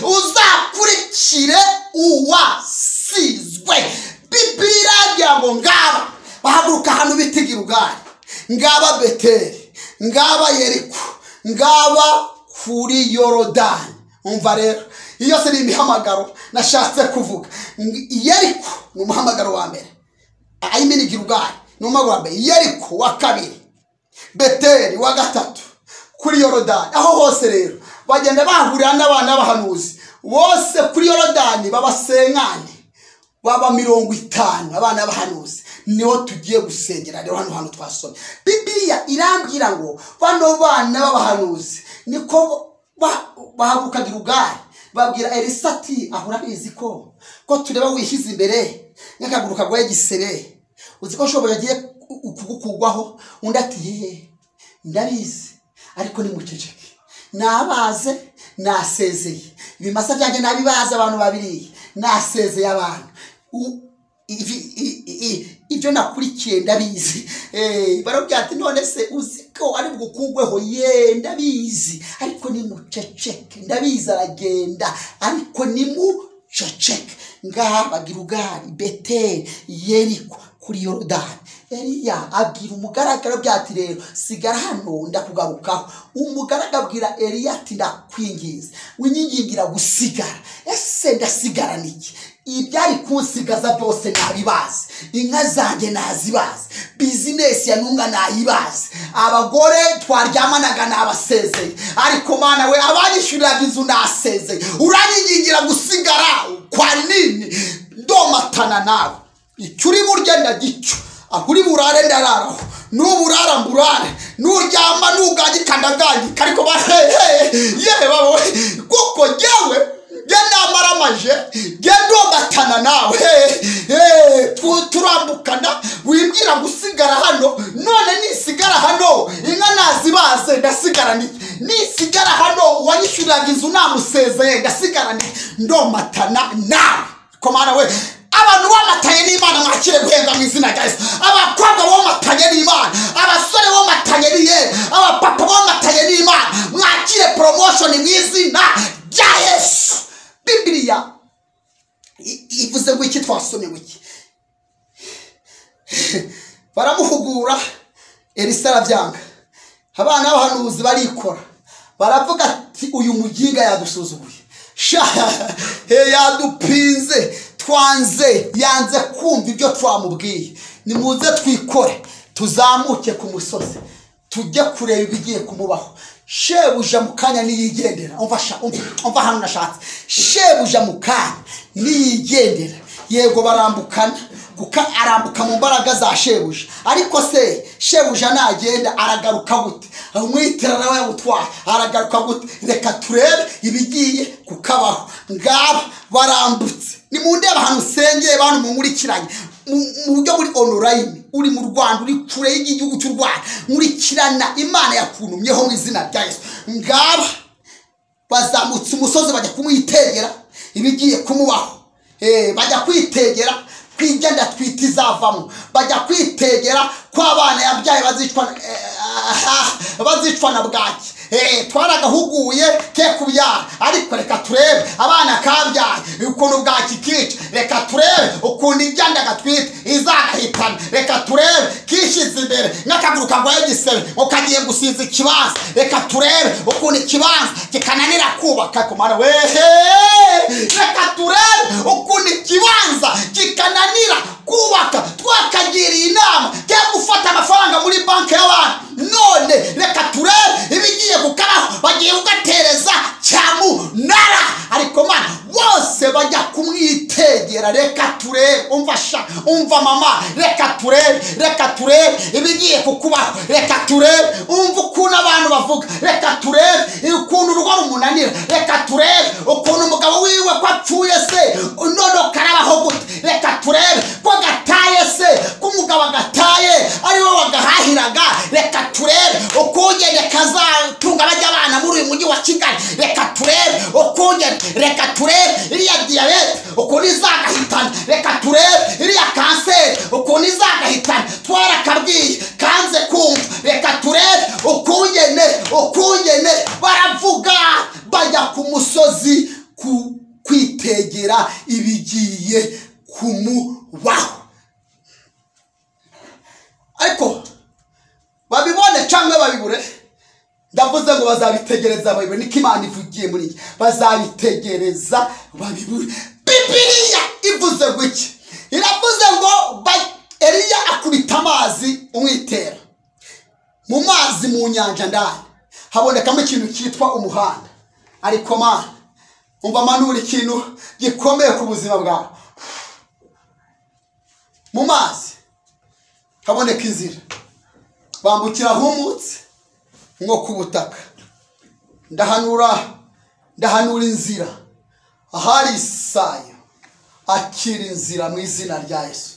uzakurikire uwasizwe. Bibiliya iragira ngo ngaba bahaguruka hano bitigira ugari, ngaba Beteli, ngaba Yeriko, ngaba kuri Yorodani. Umva rero, iyo se ni imihamagaro nashatse kuvuga. Yeriko ni umuhamagaro wa mbere, ayimini Gilugari ni umuhamagaro wa mbere, Yeriko wa kabiri, Beteli wa gatatu, kuri Yorodani. Aho hose rero bagenda bahurira n'abana b'abahanuzi bose kuri Yorodani, babasenkane baba 50 abana b'abahanuzi. Niho tugiye gusengera rero hano twasomye. Bibiliya irambwira ngo bano bana b'abahanuzi niko bahaguruka Gilugari, babwira Elisa ati ahura bizi ko tureba wishize imbere nk'akaguruka gwaye gisebe, uzi ko shoboye agiye kugukugwaho. Undi ati ndabizi, ariko ni muceceke, nabaze nasezeye ibimasa byanjye nabibaza abantu babiri, nasezeye abantu. Ibyo nakurikiye ndabizi. Barabwira ati none se uziko ari bugukugweho? Ndabizi, ariko ni muceceke. Ndabizi aragenda, ariko ni muceceke. Ngaba Gilugari, Beteli, Yeriko, kuri Yorodani. Eliya abwira umugaragaro byati rero sigara hano ndakugarukaho. Umugaragaro abwira Eliya ati ndakwingiza winyingingira gusigara. Ese ndasigara niki? Ibyari kunsigaza byose nabibazi, inka zanjye nazibazi, business ya nunga nayibazi, abagore twaryamanaga nabasezeye. Ariko Mana we, abanyishuriraga inzu nasezeye, uranyingingira gusigara kwa nini? Ndomatana nawe, icyuri burya ndagico, ahuri burare ndararaho, nuburara mburare, nuryama nugagikandagagika. Ariko bawe kuko jewe genda maramaje, genda batana nawe, turambukana wimbwira gusigara hano. None nisigara hano inka nazibaze ndasigara nisigara hano wanyishuriraga inzu namusezeye ndasigara ndomatana nawe. Ko Mana we, abantu bamataye n'Imana mwakire guhenga mu izina rya Yesu. Abakobwa bamataye n'Imana, abasore bamataye n'Yesu, abapapa bamataye n'Imana, mwakire promotion mu izina rya Yesu. Bibiliya ivuze ngo iki twasomye wiki? Baramuhugura, Elisa arabyanga. Abana b'abahanuzi barikora, baravuga ati uyu muginga yadusuzuguye, yadupinze, yanze kumva ibyo twamubwiye. Nimuze twikore tuzamuke ku musozi tujye kureba ibigiye kumubaho. Shebuja mukanya niyigendera. Umva hano nashatse. Shebuja mukanya niyigendera. Yego barambukana kuka arambuka mu mbaraga za shebuja, ariko se shebuja nagenda aragaruka gute? Umwitera nawe yamutwaye aragaruka gute? Reka turebe ibigiye kukabaho. Ngaba barambutse. Ni mu ndeba hano sengeye bantu munkurikiranye mu buryo buri online, uri mu Rwanda, uri kure y'igihugu cy'u Rwanda, nkurikirana Imana yakunumyeho mu izina rya Yesu. Ngaba bazamutse umusozi bajya kumwitegera ibigiye kumubaho. Bajya kwitegera kwigenda twita izavamo, bajya kwitegera kwa abana yabyaye bazicwa na bwaki. Twaragahuguye ke kubyara, ariko reka turebe abana kabyaye ukuntu bwaki kica. Reka turebe ukuntu ibyanda gatwite izagahitana. Reka turebe kishize imbere n'akaguru kagwaye gisebe ukagiye gusiza ikibanza. Reka turebe ukuntu ikibanza kikananira kubaka kumara wehe. Reka turebe ukuntu ikibanza kikananira kubaka. Twakagiriye inama cyo gufata amafaranga muri banki y'abantu. None reka turebe ibigiye kukabaho. Bagiye kugatereza cyamunara, ariko mana bose bajya kumwitegera. Reka turebe. Umva mama, reka turebe ibigiye kukubaho. Reka turebe ukuntu abantu bavuga. Reka turebe ukuntu urugo rumunanira. Reka turebe ukuntu umugabo wiwe ko apfuye se none karabaho gute. Reka turebe ko gataye se ko umugabo agataye ari we wagahahiraga. Reka turebe ukungene kazatunga bajya abana muri uyu mujyi wa Kigali. Reka turebe ukungene. Reka turebe iriya diyabete ukuntu izagahitana. Reka turebe iriya kanseri ukuntu izagahitana. Twarakabwiye kanze kumva. Reka turebe ukungene baravuga bajya ku musozi kwitegera ibigiye kumubaho. Ariko babibone cyangwa babibure, ndavuze ngo bazabitegereza babibure. Niko Imana ivugiye muri iki, bazabitegereza babibure. Bibiliya ivuze gutya, iravuze ngo Eliya akubita amazi umwitera. Mu mazi mu nyanja ndani habonekamo ikintu cyitwa umuhanda. Ariko Mana umva manura ikintu gikomeye ku buzima bwawe. Mu mazi haboneka inzira, bambukira humutse nko ku butaka. Ndahanura inzira. Ahari isayo akira inzira mu izina rya Yesu.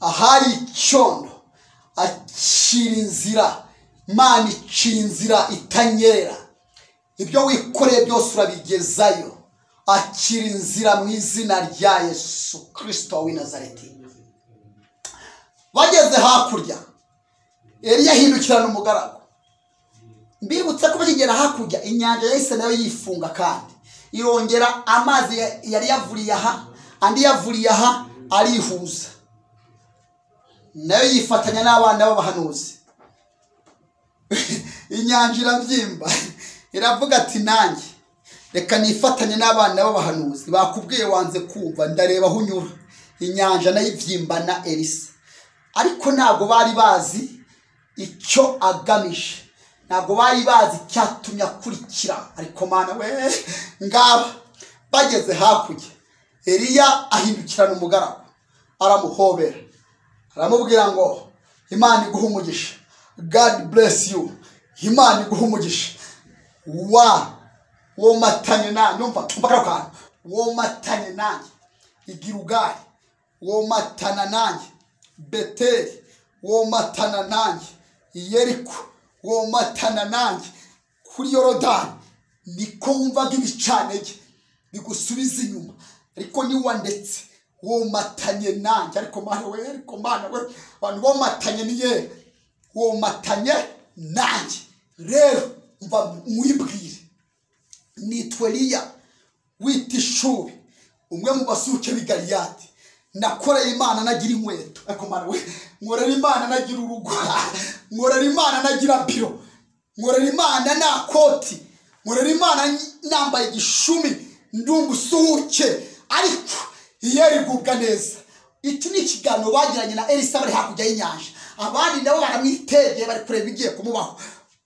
Ahari icyondo akira inzira. Mana icira inzira itanyera. Ibyo wikoreye byose urabigezayo. Akira inzira mu izina rya Yesu Kristo w'i Nazareti. Bageze hakurya, Eliya ahindukirana umugaragu. Mbibutse ko bagera hakurya inyanja yahise nayo yifunga, kandi irongera amazi yari yavuriye aha andi yavuriye aha arihuza, nayo yifatanya n'abana b'abahanuzi. Inyanja irabyimba iravuga ati nanjye reka nifatanye n'abana b'abahanuzi. Bakubwiye wanze kumva, ndareba aho unyura. Inyanja nayo ivyimbana Elisa, ariko ntabwo bari bazi icyo agamije, ntabwo bari bazi cyatumye akurikira. Ariko Mana we, ngaba bageze hakurya, Eliya ahindukirana umugaragu aramuhobera, aramubwira ngo Imana iguhe umugisha. God bless you. Imana iguhe umugisha. Womatanye nanjye. Umva kandi womatanye nanjye Igirugari, womatana nanjye Beteli, womatana nanjye Yeriko, womatana nanjye kuri Yorodani. Niko wumvaga ibicanege bigusubiza inyuma, ariko niwandetse womatanye nanjye. Ariko Mana we, abantu womatanye niye, womatanye nanjye. Rero umva mwibwire, nitwa Eliya w'Itishubi, umwe mu basuke b'i Galiyadi. Nakoreye Imana nagira inkweto. Ariko Mana we, nkorera Imana nagira urugo, nkorera Imana nagira biro, nkorera Imana na koti, nkorera Imana nambaye igishumi ndi umusuke. Ariko iyeri igubwa neza. Iki ni ikiganiro bagiranye na Elisa bari hakurya y'inyanja, abandi nabo baramwitegeye bari kureba igiye kumubaho,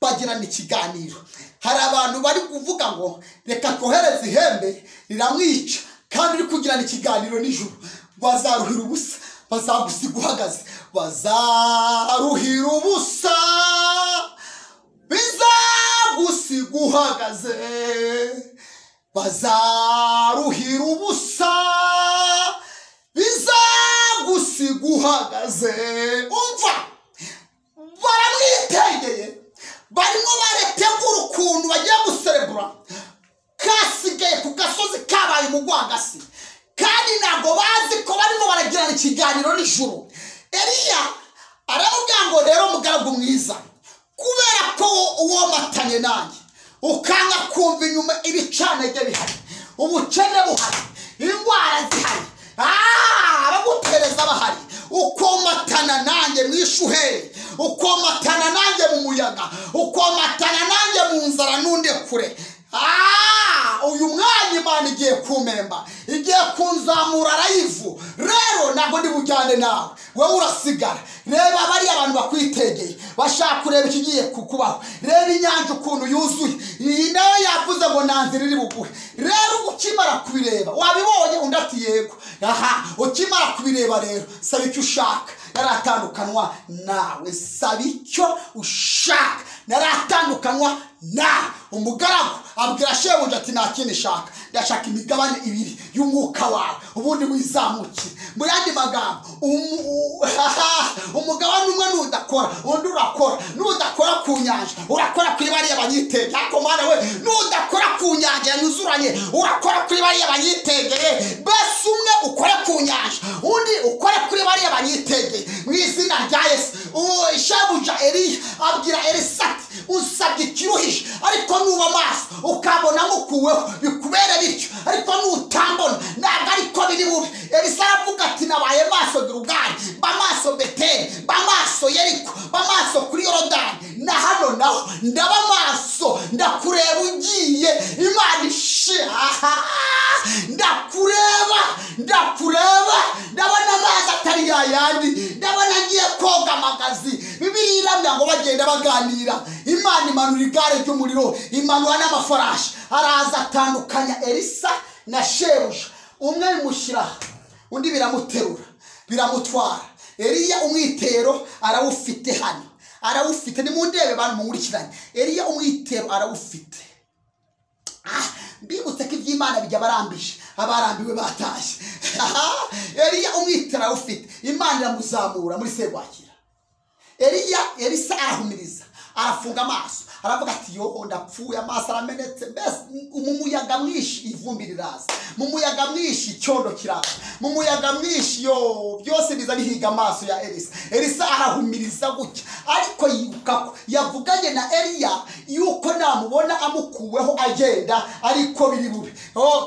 bagirana ikiganiro. Hari abantu bari kuvuga ngo reka kohereza ihembe riramwica, kandi uri kugirana ikiganiro nijoro. Bazaruhira ubusa, bazagusiga uhagaze, bazaruhira ubusa, bizagusiga uhagaze, bazaruhira ubusa, bizagusiga uhagaze. Umva, baramwitegeye, barimo baretegura ukuntu bagiye guserebura kasigaye ku gasozi kabaye umugwagasi, kandi ntabwo bazi ko barimo baragirana ikiganiro nijoro. Eliya aramubwira ngo rero mugaragu mwiza, kubera ko womatanye nanjye ukanga kumva inyuma ibicanege bihari, ubukene buhari, indwara zihari, abagutereza bahari, ukomatana nanjye mu ishuheri, ukomatana nanjye mu muyaga, ukomatana nanjye mu nzara n'undi kure. Uyu mwanya Imana igiye kumemba, igiye kunzamura arayivu. Rero ntabwo ndi bujyane nawe, wowe urasigara. Reba bari abantu bakwitegeye bashaka kureba ikigiye kukubaho. Reba inyanja ukuntu yuzuye, iyi nawe yavuze ngo nanzira iri buguhe. Rero ukimara kubireba wabibonye, undi ati yego. Ukimara kubireba rero saba icyo ushaka, naratandukanwa nawe. Saba icyo ushaka, naratandukanwa nawe. Umugaragu abwira shebuja ati nta kindi shaka, ndashaka imigabane ibiri y'umwuka wawe ubundi wizamukire. Mu yandi magambo, umugabane umwe nudakora undi urakora. Nudakora ku nyanja urakora kuri bariya banyitegeye. Ariko mwana we, nudakora ku nyanja yanyuzuranye urakora kuri bariya banyitegeye. Bese umwe ukore ku nyanja, undi ukore kuri bariya banyitegeye, mu izina rya Yesu. Shebuja Eliya abwira Elisa ati usabye ikiruhije, ariko nuba amaso ukabona mukuweho bikubere bityo, ariko nutambona ntabwo ariko biri bube. Elisa aravuga ati nabaye maso Gilugali, mba maso Beteli, mba maso Yeriko, mba maso kuri Yorodani, na hano naho ndaba maso. Ndakureba ugiye, Imana ndakureba, ndabona amazi atari yayandi, ndabona ngiye koga amagazi. Bibiliya iramya ngo bagenda baganira, Imana imanura igare ry'umuriro, imanura n'amafarashi, araza atandukanya Elisa na shebuja. Umwe bimushyira, undi biramuterura biramutwara. Eliya umwitero arawufite hano, arawufite. Ni mundebe bantu mumurikiranye, Eliya umwitero arawufite. Mbibutse ko iby'Imana bijya barambije, abarambiwe batashye. Eliya umwitero arawufite, Imana iramuzamura muri Serwakira. Elisa arahumiriza, arafunga amaso, aravuga ati yo ndapfuye, amaso aramenetse. Mbese mu muyaga mwinshi ivumbi riraza, mu muyaga mwinshi icyondo kiraza, mu muyaga mwinshi yo byose biza bihiga amaso ya Elisa. Elisa arahumiriza gutya, ariko yibuka ko yavuganye na Eliya yuko namubona amukuweho agenda ariko biri bube,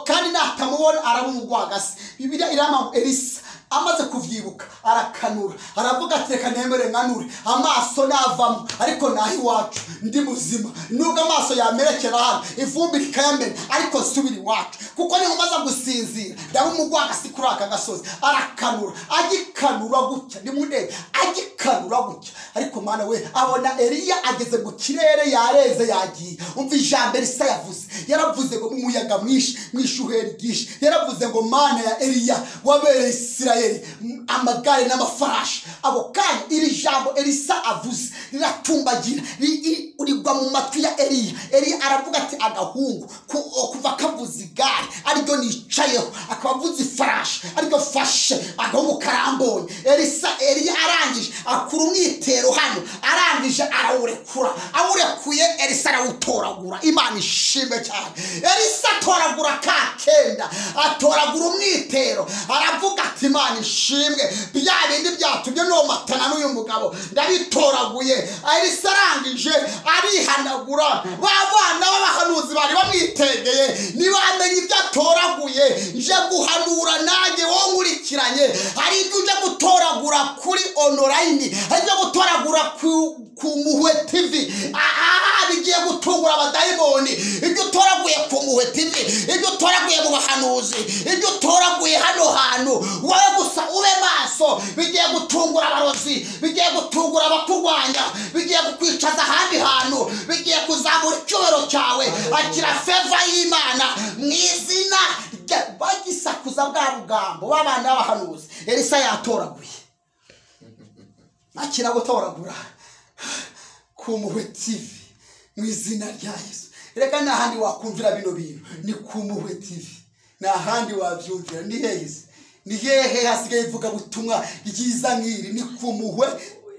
kandi natamubona arabumugwagase. Bibiliya irama Elisa amaze kuvyibuka arakanura, aravuga ati reka nemere nkanure, amaso navamo ariko nahi wacu ndi muzima. Nubwo amaso yamerekera hano ivumbi rikayamena, ariko subiri wacu kuko ni umaze gusinzira. Ndaba umugwagasi kuri aka gasozi, arakanura, agikanura gutya, ndi mundebe agikanura gutya. Ariko mana we, abona Eliya ageze mu kirere, yareze yagiye. Umva ijambo Elisa yavuze, yaravuze ngo mu muyaga mwinshi, mwishuheri ryinshi, yaravuze ngo mana ya Eliya wabereye Isirayeli amagare n'amafarashi. Abo kanya iri jambo Elisa avuze riratumbagira, urigwa mu matwi ya Eliya. Eliya aravuga ati agahungu kuva kavuze igare ariko nicayeho, akavuze ifarashi ariko fashe, agahungu karambonye. Eliya arangije akura umwitero hano, arangije arawurekura. Awurekuye Elisa arawutoragura. Imana ishimwe cyane. Elisa atoragura kakenda, atoragura umwitero, aravuga ati Imana ishimwe, bya bindi byatumye nomatana n'uyu mugabo ndabitoraguye. Elisa arangije arihanagura. Babana b'abahanuzi bari bamwitegeye ntibamenye ibyo atoraguye. Nje guhanura nanjye wo nkurikiranye, hari ibyo uje gutoragura kuri online, hari ibyo gutoragura ku Muhwe TV. Bigiye gutungura abadayimoni. Ibyo utoraguye ku Muhwe TV, ibyo utoraguye mu bahanuzi, ibyo utoraguye hano hantu, wowe gusa ube maso. Bigiye gutungura abarozi, bigiye gutungura abakurwanya, bigiye kukwicaza ahandi hantu, bigiye kuzamura icyubahiro cyawe. Akira feva y'Imana mu izina bagisakuza bwa bugambo b'abana b'abahanuzi. Elisa yatoraguye, akira gutoragura ku Mpuhwe TV mu izina rya Yesu. Reka n'ahandi wakumvira bino bintu ni ku Mpuhwe TV, n'ahandi wabyumvira ni heza. Ni hehe hasigaye ivuga butumwa ryiza nk'iri? Ni ku Mpuhwe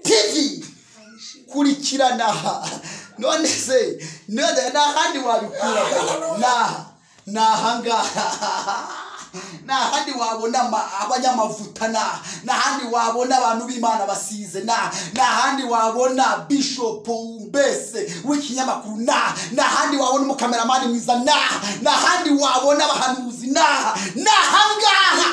TV. Kurikirana none se n'ahandi wabikura n'ahangaha. N'ahandi wabona abanyamavuta, n'ahandi wabona abantu b'Imana basize, n'ahandi wabona Bishop Mbese w'ikinyamakuru, n'ahandi wabona umukameramani mwiza, n'ahandi wabona abahanuzi, n'ahangaha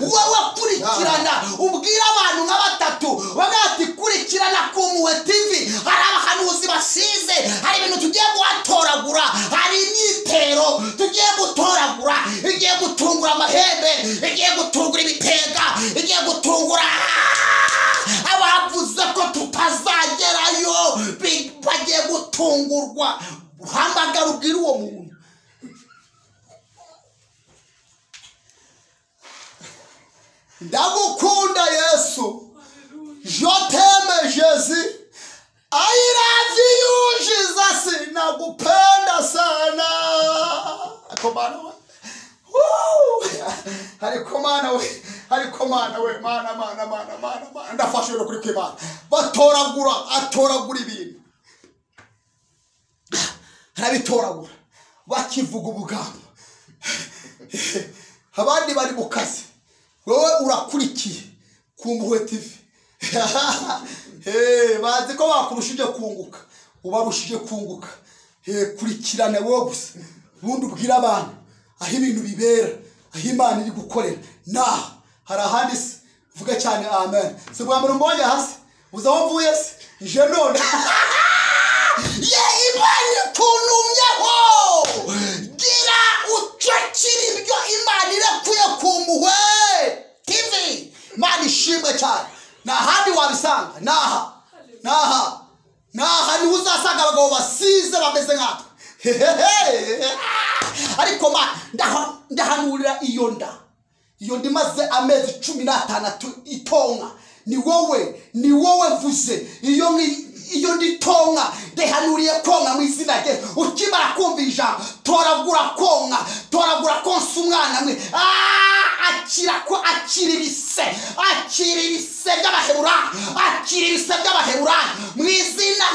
wowe kurikirana. Ubwira abantu nka batatu bagati kurikirana ku Mpuhwe TV. Hari abahanuzi basize, hari ibintu tugiye guhatoragura, hari imyitero tugiye gutoragura, igiye gutungura amahembe, igiye gutungura ibitega, igiye gutungura abavuze ko tutazagerayo, bagiye gutungurwa. Uhamagara ubwira uwo muntu. Ndagukunda Yesu, je t'aime Jésus, I love you Jesus, nakupenda sana. Akomana we, harikomana we, mana ndafashe no kuri kw'Imana. Atoragura ibintu, arabitoragura bakivuga ubugambo. Abandi bari mu kazi, wowe urakurikiye ku Mpuhwe TV. Bazi ko bakurushije kunguka, ubarushije kunguka. Kurikirana wowe gusa, ubundi ubwira abantu aho ibintu bibera, aho Imana iri gukorera. Hari ahandi se vuga cyane amen. Se bwa mbere mbonye hasi uza aho mvuye se je none Imana ikunumyeho. Gira ucakira ibyo Imana irekuye ku Mpuhwe TV. Imana ishimwe cyane. N'ahandi wabisanga, n'aha niho uzasanga abagabo basize bameze nkatwe. Ariko ndahanurira iyo nda imaze amezi 15 itonka. Ni wowe mvuze iyo nditonka, ndehanuriye konka mu izina rye. Ukimara kumva ijambo toragura konsa umwana mwe. Akira ibise by'Abaheburayo mu izina.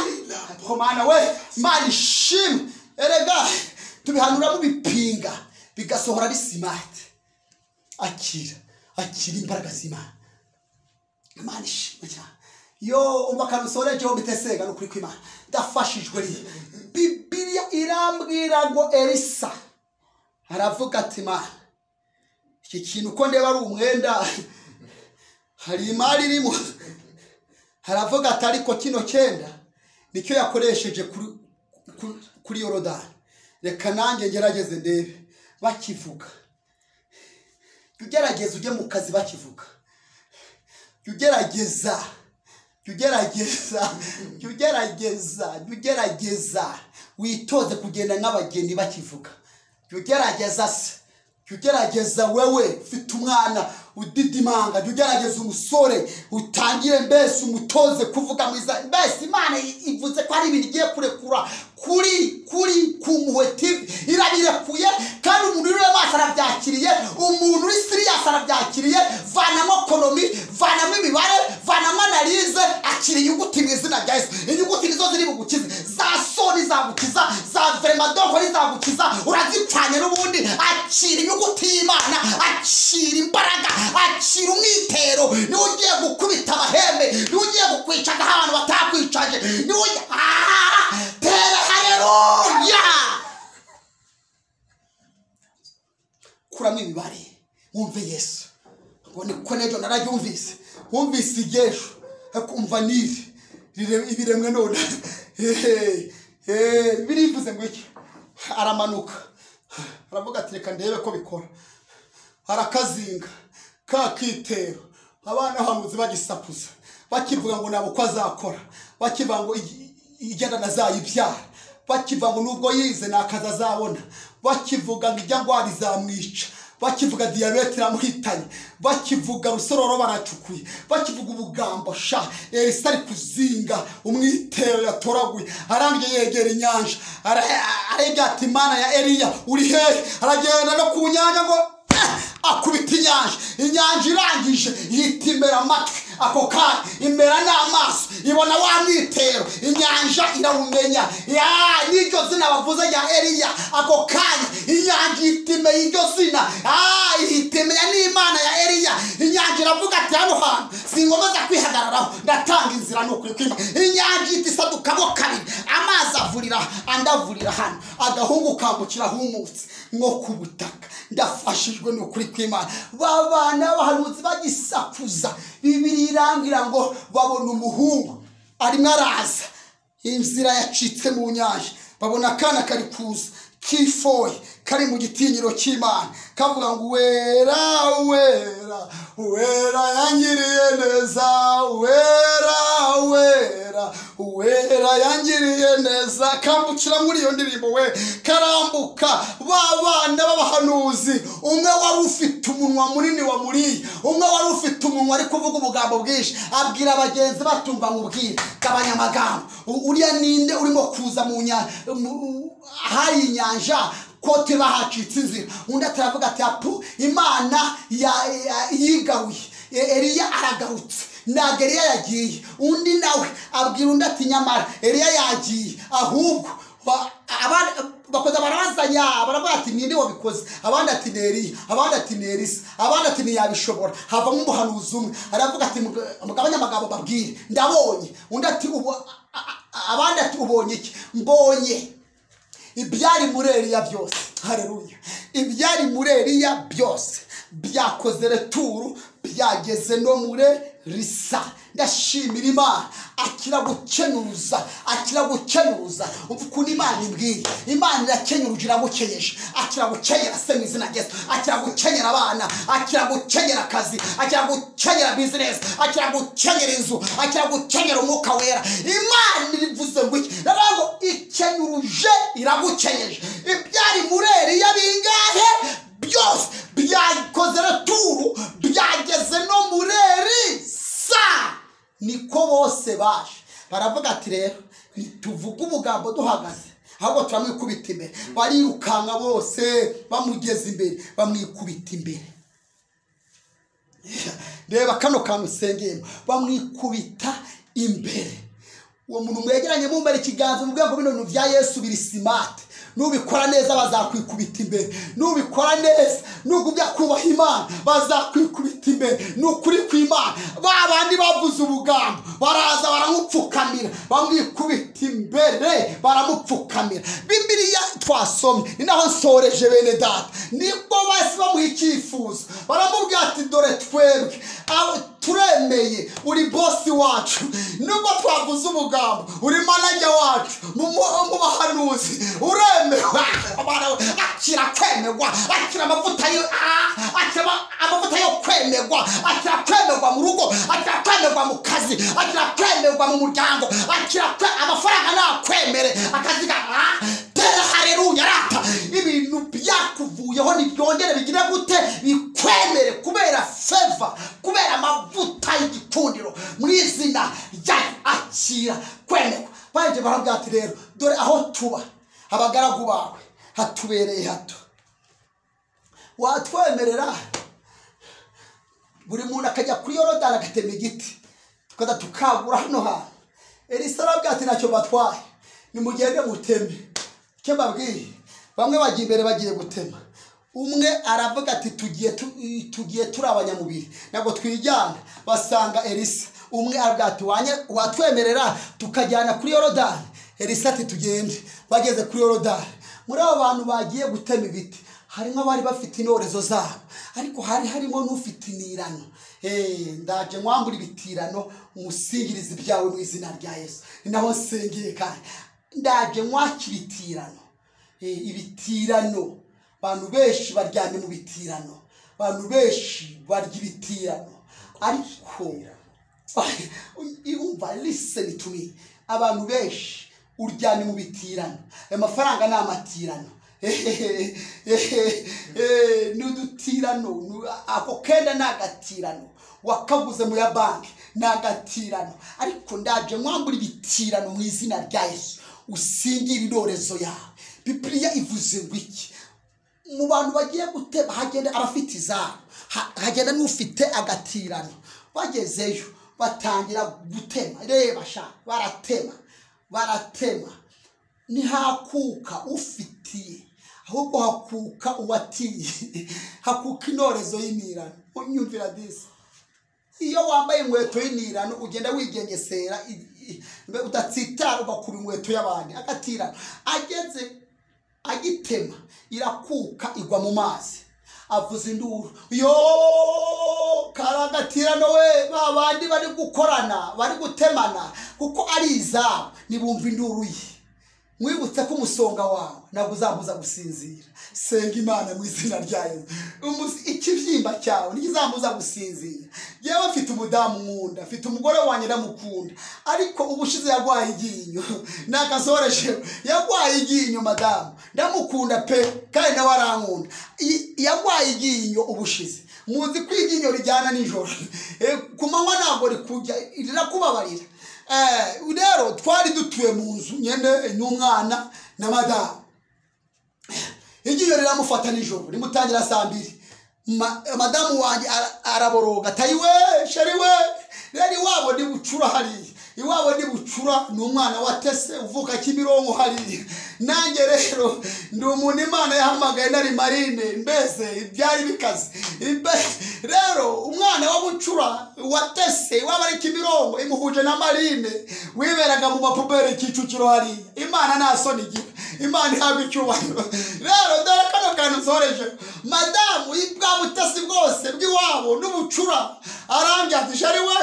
Komana we, Imana ishimwe. Erega tubihanura mu bipinga bigasohora bisimate. Akira imbaraga z'Imana. Imana ishimwe cyane. Yo umakarusoreje wo bitesega no kuri kw'Imana. Ndafashijwe ri. Bibiliya irambwira ngo Elisa aravuga ati Imana, iki kintu ko ndeba ari umwenda, hari imari irimo. Haravuga ati ariko kino cyenda nicyo yakoresheje kuri Yorodani. Reka nanjye ngerageze ndebe bakivuga. Ugerageza ujye mu kazi bakivuga. Ugerageza witoze kugenda nk'abageni bakivuga. Ugerageza wewe ufite umwana udidimanga. Ugerageza umusore utangire mbese umutoze kuvuga mwiza. Mbese Imana ivuze ko ari ibintu igiye kurekura kuri ku Mpuhwe TV. Irabirekuye kandi umuntu uri maso arabyakiriye, umuntu uri serious arabyakiriye. Vanamo ekonomi, vanamo imibare, vanamo analize. Akira inyuguti mu izina rya Yesu. Inyuguti nizo ziri bugukize. Za soni zagukiza, za vermadoko zagukiza. Urazipfanye n'ubundi. Akira inyuguti y'Imana, akira imbaraga, akira umwitero. Ni ugiye gukubita amahembe, ni ugiye gukwicaga abantu batakwicaje. Ni tera haleluya. Kuramo imibare, wumve Yesu. Ngo niko nejo narayumvise. Wumvise igesho, akumva niri ibiremwe none. Birivuze ngo iki? Aramanuka aravuga ati reka ndebe ko bikora. Harakazinga ka kitero abana hamuzi bagisapuza bakivuga ngo nabo ko azakora, bakivuga ngo igenda nazayibyara, bakivuga ngo nubwo yize nakaza azabona, bakivuga ngo ijya ngwari zamwica, bakivuga diabete iramuhitanye, bakivuga rusororo baracukuye, bakivuga ubugambo sha Elisa ari kuzinga umwitero yatoraguye, arambye yegera inyanja arega ati Mana ya Eliya uri hehe? Aragenda no ku nyanja ngo akubita inyanja irangije yitimera amatwi, ako kanya imera n'amaso ibona wa mwitero, inyanja irawumenya. N'iryo zina bavuze rya Eliya, ako kanya inyanja yitimeye iryo zina, yitimenya n'Imana ya Eliya. Inyanja iravuga ati hano hantu singomeza kwihagararaho, ndatanga inzira n'ukuri kw'Imana. Inyanja itisadukamo kabiri, amazi avurira andavurira hano, agahungu kambukira humutse nko ku butaka. Ndafashijwe n'ukuri kw'Imana. Babana bahanuzi bagisakuza, Bibiliya irangira ngo babona umuhungu arimo araza, inzira yacitse mu nyanja, babona akana kari kuza kifoye kari mu gitinyiro cy'Imana kavuga ngo wera wera wera yangiriye neza, wera wera wera yangiriye neza. Kambukira muri iyo ndirimbo we karambuka. Babana b'abahanuzi, umwe wari ufite umunwa munini wa muriye, umwe wari ufite umunwa ari kuvuga ubugambo bwinshi, abwira abagenzi batumva mubwire gabanya amagambo. Uriya ninde urimo kuza mu hari inyanja kote bahacitse inzira? Undi ataravuga ati apu Imana yigaruye, Eliya aragarutse, ntabwo Eliya yagiye. Undi nawe abwira undi ati nyamara Eliya yagiye, ahubwo bakoze barazanya, baravuga ati ninde wabikoze? Abandi ati Eliya, abandi ati Elisa, abandi ati ntiyabishobora. Havamo umuhanuzi umwe aravuga ati mugabanya amagambo babwire ndabonye. Undi ati abandi ati ubonye iki? Mbonye ibyari muri Eliya byose. Haleluya. Ibyari muri Eliya byose byakoze returu, byageze no muri Elisa. Ndashimira Imana akira gukenyuruza ukuntu Imana imbwiye. Imana irakenyuruje iragukenyeje, akira gukenyera se mu izina Yesu, akira gukenyera abana, akira gukenyera akazi, akira gukenyera business, akira gukenyera inzu, akira gukenyera umwuka wera. Imana irivuze ngo iki? Narago ikenyuruje iragukenyeje. Ibyari muri Eliya bingahe byose byakoze returu, byageze no muri Elisa. Niko bose baje baravuga ati rero nituvuga ubugambo duhagaze, ahubwo turamwikubita imbere. Barirukanka bose bamugeze imbere, bamwikubita imbere. Reba kano kantu sengemo, bamwikubita imbere. Uwo muntu mwegeranye mumbere ikiganza mubwira ngo bino bintu bya Yesu biri simate. Nubikora neza bazakwikubita imbere, nubikora neza nugubya kubaha Imana bazakwikubita imbere. Nukuri kw'Imana babandi bavuze ubugambo baraza baramupfukamira, bamwikubita imbere baramupfukamira. Bibiliya twasomye ni naho nsoreje bene data, nibwo basi bamuha icyifuzo, baramubwira ati dore twebwe turemeye, uri bosi wacu, nubwo twavuze ubugambo uri manager wacu mu bahanuzi, uremewe. Akira kwemerwa, akira amavuta yo kwemerwa, akira kwemerwa mu rugo, akira kwemerwa mu kazi, akira kwemerwa mu muryango, akira amafaranga nakwemere akazi tera. Haleluya. Rata ibintu byakuvuyeho nibyongere bigire gute? Bikwemere kubera favor, kubera amavuta y'igikundiro mu izina rya akira kwemerwa. Baje barabwira ati rero dore aho tuba abagaragu bawe hatubereye hato, watwemerera buri muntu akajya kuri Yorodani agatema igiti tukaza tukagura hano hantu? Elisa arabwira ati ntacyo batwaye, nimugende muteme. Cyo babwiye bamwe bagiye imbere bagiye gutema, umwe aravuga ati tugiye turi abanyamubiri ntabwo twijyana. Basanga Elisa, umwe aravuga ati watwemerera tukajyana kuri Yorodani? Elisa ati tugende. Bageze kuri Yorodani, muri abo bantu bagiye gutema ibiti harimo abari bafite intorezo zabo, ariko harimo n'ufite inirano. Ndaje mwambura ibitirano musingirize ibyawe mu izina rya Yesu. Naho nsengeye kandi ndaje mwakiritirano, ibitirano abantu benshi baryamye mu bitirano, abantu benshi barya ibitirano. Ariko umva, listen to me, abantu benshi uryamye mu bitirano. Amafaranga ni amatirano. Nudutirano, ako kenda nagatirano wakaguze mu ya banki nagatirano. Ariko ndaje mwambura ibitirano mu izina rya Yesu, usingira indorezo yawe. Bibiliya ivuze ngo iki? Mu bantu bagiye guteba hagenda abafite izabo, hagenda n'ufite agatirano. Bagezeyo batangira gutema, reba sha, baratema ntihakuka ufitiye, ahubwo hakuka uwatiye, hakuka intorezo y'inirano. Unyumvira disi, iyo wambaye inkweto y'inirano ugenda wigengesera, udatsitara ugakura inkweto y'abandi. Agatirano ageze agitema irakuka igwa mu mazi, avuza induru, yo karagatirano we, babandi bari gukorana bari gutemana kuko ari izabo, nibumva induru ye. Mwibutse ko umusonga wawe ntabwo uzabuza gusinzira. Senga Imana mu izina rya Yesu, ikivyimba cyawe ntikizambuza gusinzira. Yewe afite umudamu nkunda, afite umugore wanjye ndamukunda, ariko ubushize yagwaye iginyo, nakazoreshe yagwaye iginyo. Madamu ndamukunda pe, kandi nawe arankunda. Yagwaye iginyo ubushize. Muzi ko iginyo rijyana nijoro, ku manywa ntabwo rikujya, rirakubabarira. Rero twari dutuye mu nzu nyene n'umwana na madamu. Igiyo riramufata nijoro, rimutangira saa 2. Madamu wanjye araboroga, tayiwe sheri we, rero iwabo ni bucura hariya, iwabo ni bucura, n'umwana watese uvuka Kimironko hariya. Nanjye rero ndi umuntu Imana yahamagaye nari marine, mbese byari bikaze. Rero umwana wa bucura watese iwabo ari Kimironko, imuhuje na marine, wiberaga mu mapubere Kicukiro hariya. Imana nta soni igira, Imana ihabwa icyubahiro. Rero dore kano kantu nsoreje, madamu ibwa butesi bwose bw'iwabo n'ubucura arambye ati, sheri we,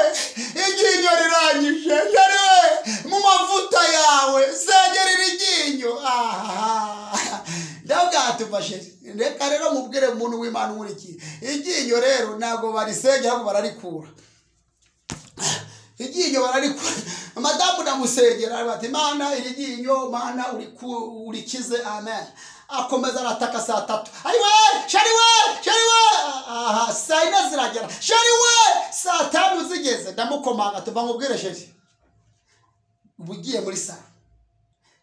iginyo riranyije, sheri we, mu mavuta yawe segerera iginyo. Ndabwatuva sheri, reka rero mubwire umuntu w'Imana nkurikiye, iginyo rero ntabwo barisegera ahubwo bararikura. Iginyo bararikura. Madamu ndamusengera bati, Mana iri ginyo, Mana urikize, amen. Akomeza arataka saa 3. Ayiwe sheri we, sheri we, saa 4 ziragera, sheri we, saa 5 zigeze, ndamukomanga tuva ngubwire sheri, ubugiye muri sara,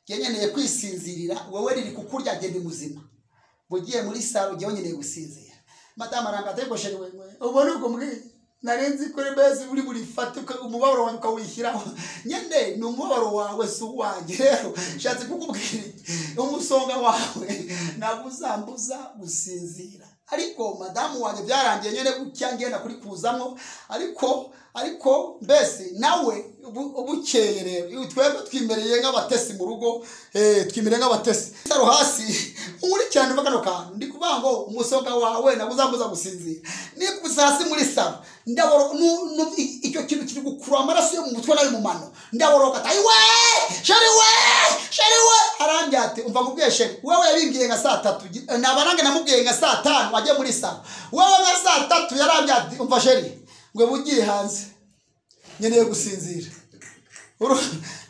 nkeneye kwisinzirira, wowe riri kukurya gende muzima, bugiye muri sara ugiye nkeneye gusinzira. Madamu arambata, ariko sheri we, ubone uko mbwire, narenzi kuri bezi buri fatuka umubabaro wanjye ukawishiraho. Nyende ni umubabaro wawe si uwanjye. Rero shatse kukubwira umusonga wawe naguzambuza gusinzira. Ariko madamu wanjye byarangiye nyene gucyangenda kuri kuzamwo, ariko mbese nawe ubukeye rero twebwe twimereye nk'abatesi mu rugo, twimereye nk'abatesi. Saro hasi uri cyane bakano kantu ndi kubango umusonga wawe naguzambuza gusinzira. Ni kusasi muri saro ndaboro icyo kintu kiri gukura amaraso yo mu mutwe nayo mu mano, ndaboroka tayi we sheri we arambye ati, umva ngubwiye sheri, wewe yabimbwiye nka saa 3, nabarange namubwiye nka saa 5 waje muri saro, wewe nka saa 3 yarambye ati, umva sheri, ngwe bugiye hanze nkeneye gusinzira.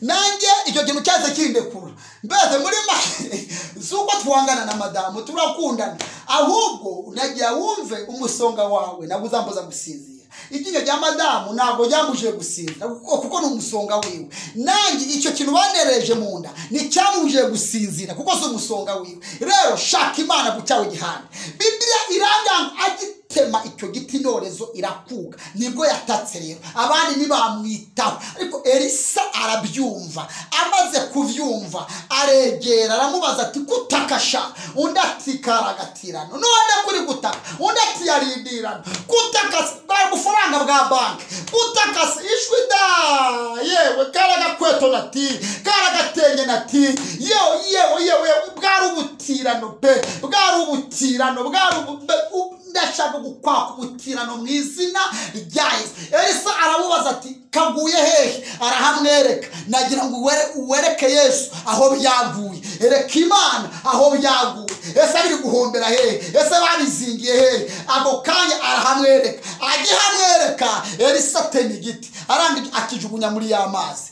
Nanjye icyo kintu cyaze kindekura, mbese muri make zuko twangana na madamu turakundana, ahubwo unagiye wumve umusonga wawe naguzambuza gusinzira. Iginyo rya madamu ntabwo ryamuje gusinzira kuko n'umusonga wiwe, nanjye icyo kintu banereje mu nda ni cyamuje gusinzira kuko zo umusonga wiwe. Rero shaka Imana gucyawe gihande. Bibiliya iranga agitema icyo giti intorezo irakuga, nibwo yatatse. Rero abandi ntibamwitaho, ariko Elisa arabyumva. Amaze kuvyumva aregera aramubaza ati, kutakasha? Undi ati, karagatirano. None kuri gutaka? Undi ati, yarindirano. Kutakasa amafaranga bwa banki, kutakasa ishwi da, yewe karagakweto nati, karagatenge nati, yewe bwari ubutirano pe, bwari ubutirano, ndashaka gukwaka ubutirano mu izina rya Yesu. Elisa aramubaza ati kaguye hehe? Arahamwereka. Nagira ngo uwereke Yesu aho byaguye, ereka Imana aho byaguye. Ese biri guhombera hehe? Ese babizingiye hehe? Ako kanya arahamwereka. Agihamwereka Elisa atema igiti arangije akijugunya muri ya mazi.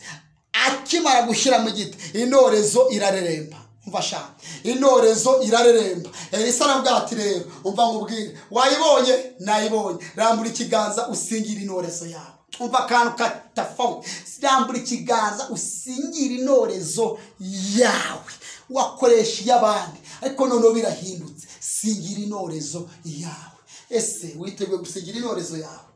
Akimara gushyira mu giti intorezo irareremba. Umva sha, intorezo irareremba. Elisa aravuga ati rero umva nkubwire, wayibonye? Nayibonye. Rambura ikiganza usingira intorezo yawe. Umva kantu katafauti. Rambura ikiganza usingira intorezo yawe. Wakoresha y'abandi ariko none birahindutse. Singira intorezo yawe. Ese witeguye gusingira intorezo yawe?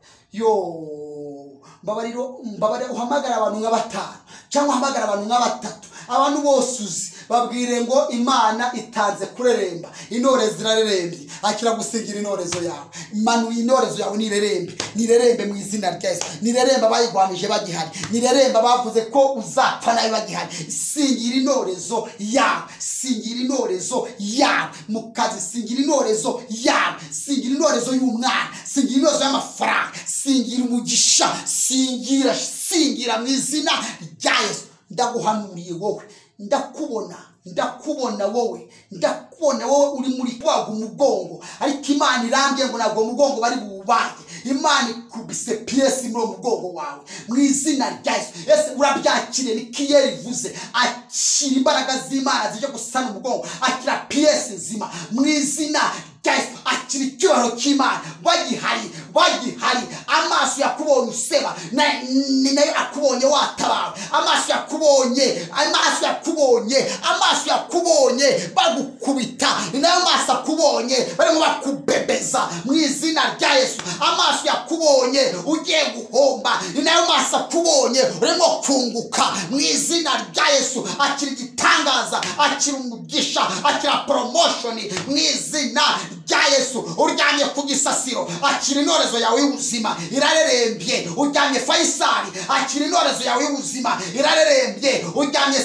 Mbabarira uhamagara abantu nka 5 cyangwa uhamagara abantu nka 3. Abantu bose uzi babwire ngo Imana itanze kureremba. Intore zirarembye. Akira gusigira intorezo yawe. Manu intorezo yawe nirerembe mu izina rya Yesu. Nireremba bayigwanije bagihari. Nireremba bavuze ko uzapfa nawe bagihari. Singira intorezo yawe. Singira intorezo yawe. Mu kazi singira intorezo yawe. Singira intorezo y'umwana. Singira intorezo y'amafaranga. Singira umugisha. Singira mu izina rya Yesu. Ndaguhanuriye wowe. Ndakubona wowe uri muri kwaga umugongo, ariko Imana irambye ngo nago umugongo bari bubage. Imana ikubise piesi mu mugongo wawe mu izina rya Yesu. Ese urabyakire nikiye rivuze akira imbaraga z'Imana zije gusana umugongo, akira piesi nzima mu izina rya Yesu. Akira icyubahiro cy'Imana bagihari. Amaso yakubonye useba nayo akubonye watabawe. Amaso yakubonye bagukubita, nayo maso akubonye barimo bakubebeza mu izina rya Yesu. Amaso yakubonye ugiye guhomba, nayo maso akubonye urimo kunguka mu izina rya Yesu. Akira igitangaza, akira umugisha, akira promotion mu izina rya Yesu. Uryamye ku gisasiro, akira intorezo yawe y'ubuzima irarerembye. Uryamye Faisal, akira intorezo yawe y'ubuzima irarerembye. Uryamye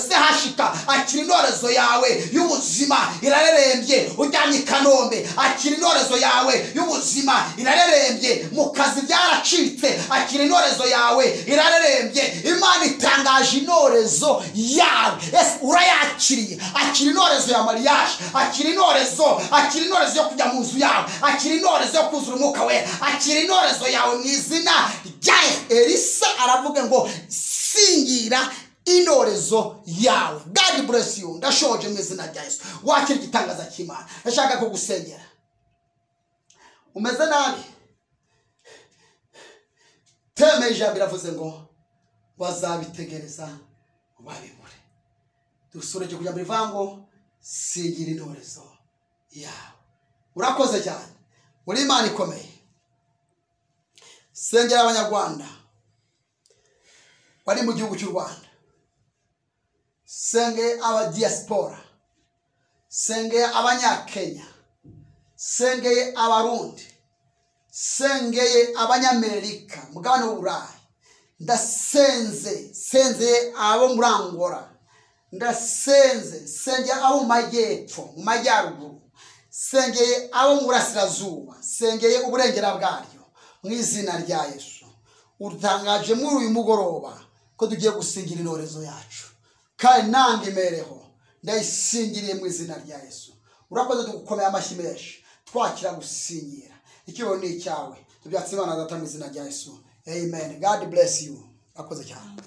Sehashika, akira intorezo yawe y'ubuzima irarerembye. Uryamye Kanombe, akira intorezo yawe y'ubuzima irarerembye. Mu kazi byaracitse, akira intorezo yawe irarerembye. Imana itangaje intorezo yawe. Ese urayakiriye? Akira intorezo ya mariage, akira intorezo yo kujya mu nzu yawe, akira intorezo yo kuzura umwuka wera, akira intorezo yawe mu izina rya Yesu. Elisa aravuga ngo singira intorezo yawe. God bless you. Ndashoje mu izina rya Yesu. Wakira igitangaza cy'Imana. Ndashaka kugusengera. Umeze nabi, temeje biravuze ngo bazabitegereza babibure. Dusureje kujya muri vango singira intorezo yawe. Urakoze cyane. Uri Imana ikomeye. Sengera abanyarwanda bari mu gihugu cy'u Rwanda. Senge aba diaspora. Senge abanyakenya. Senge abarundi. Senge abanyamerika, mugabane w'Uburayi. Ndasenze abo muri Angola. Senge abo mu majyepfo, mu majyaruguru. Sengeye abo mu burasirazuba. Sengeye uburengera bwaryo mu izina rya Yesu. Utangaje muri uyu mugoroba ko tugiye gusingira intorezo yacu, kandi nange mereho ndayisingiriye mu izina rya Yesu. Urakoze tugukomeye amashyi menshi. Twakira gusingira. Ikibo ni cyawe. Tubyatse Imana data mu izina rya Yesu. Amen. God bless you. Urakoze cyane.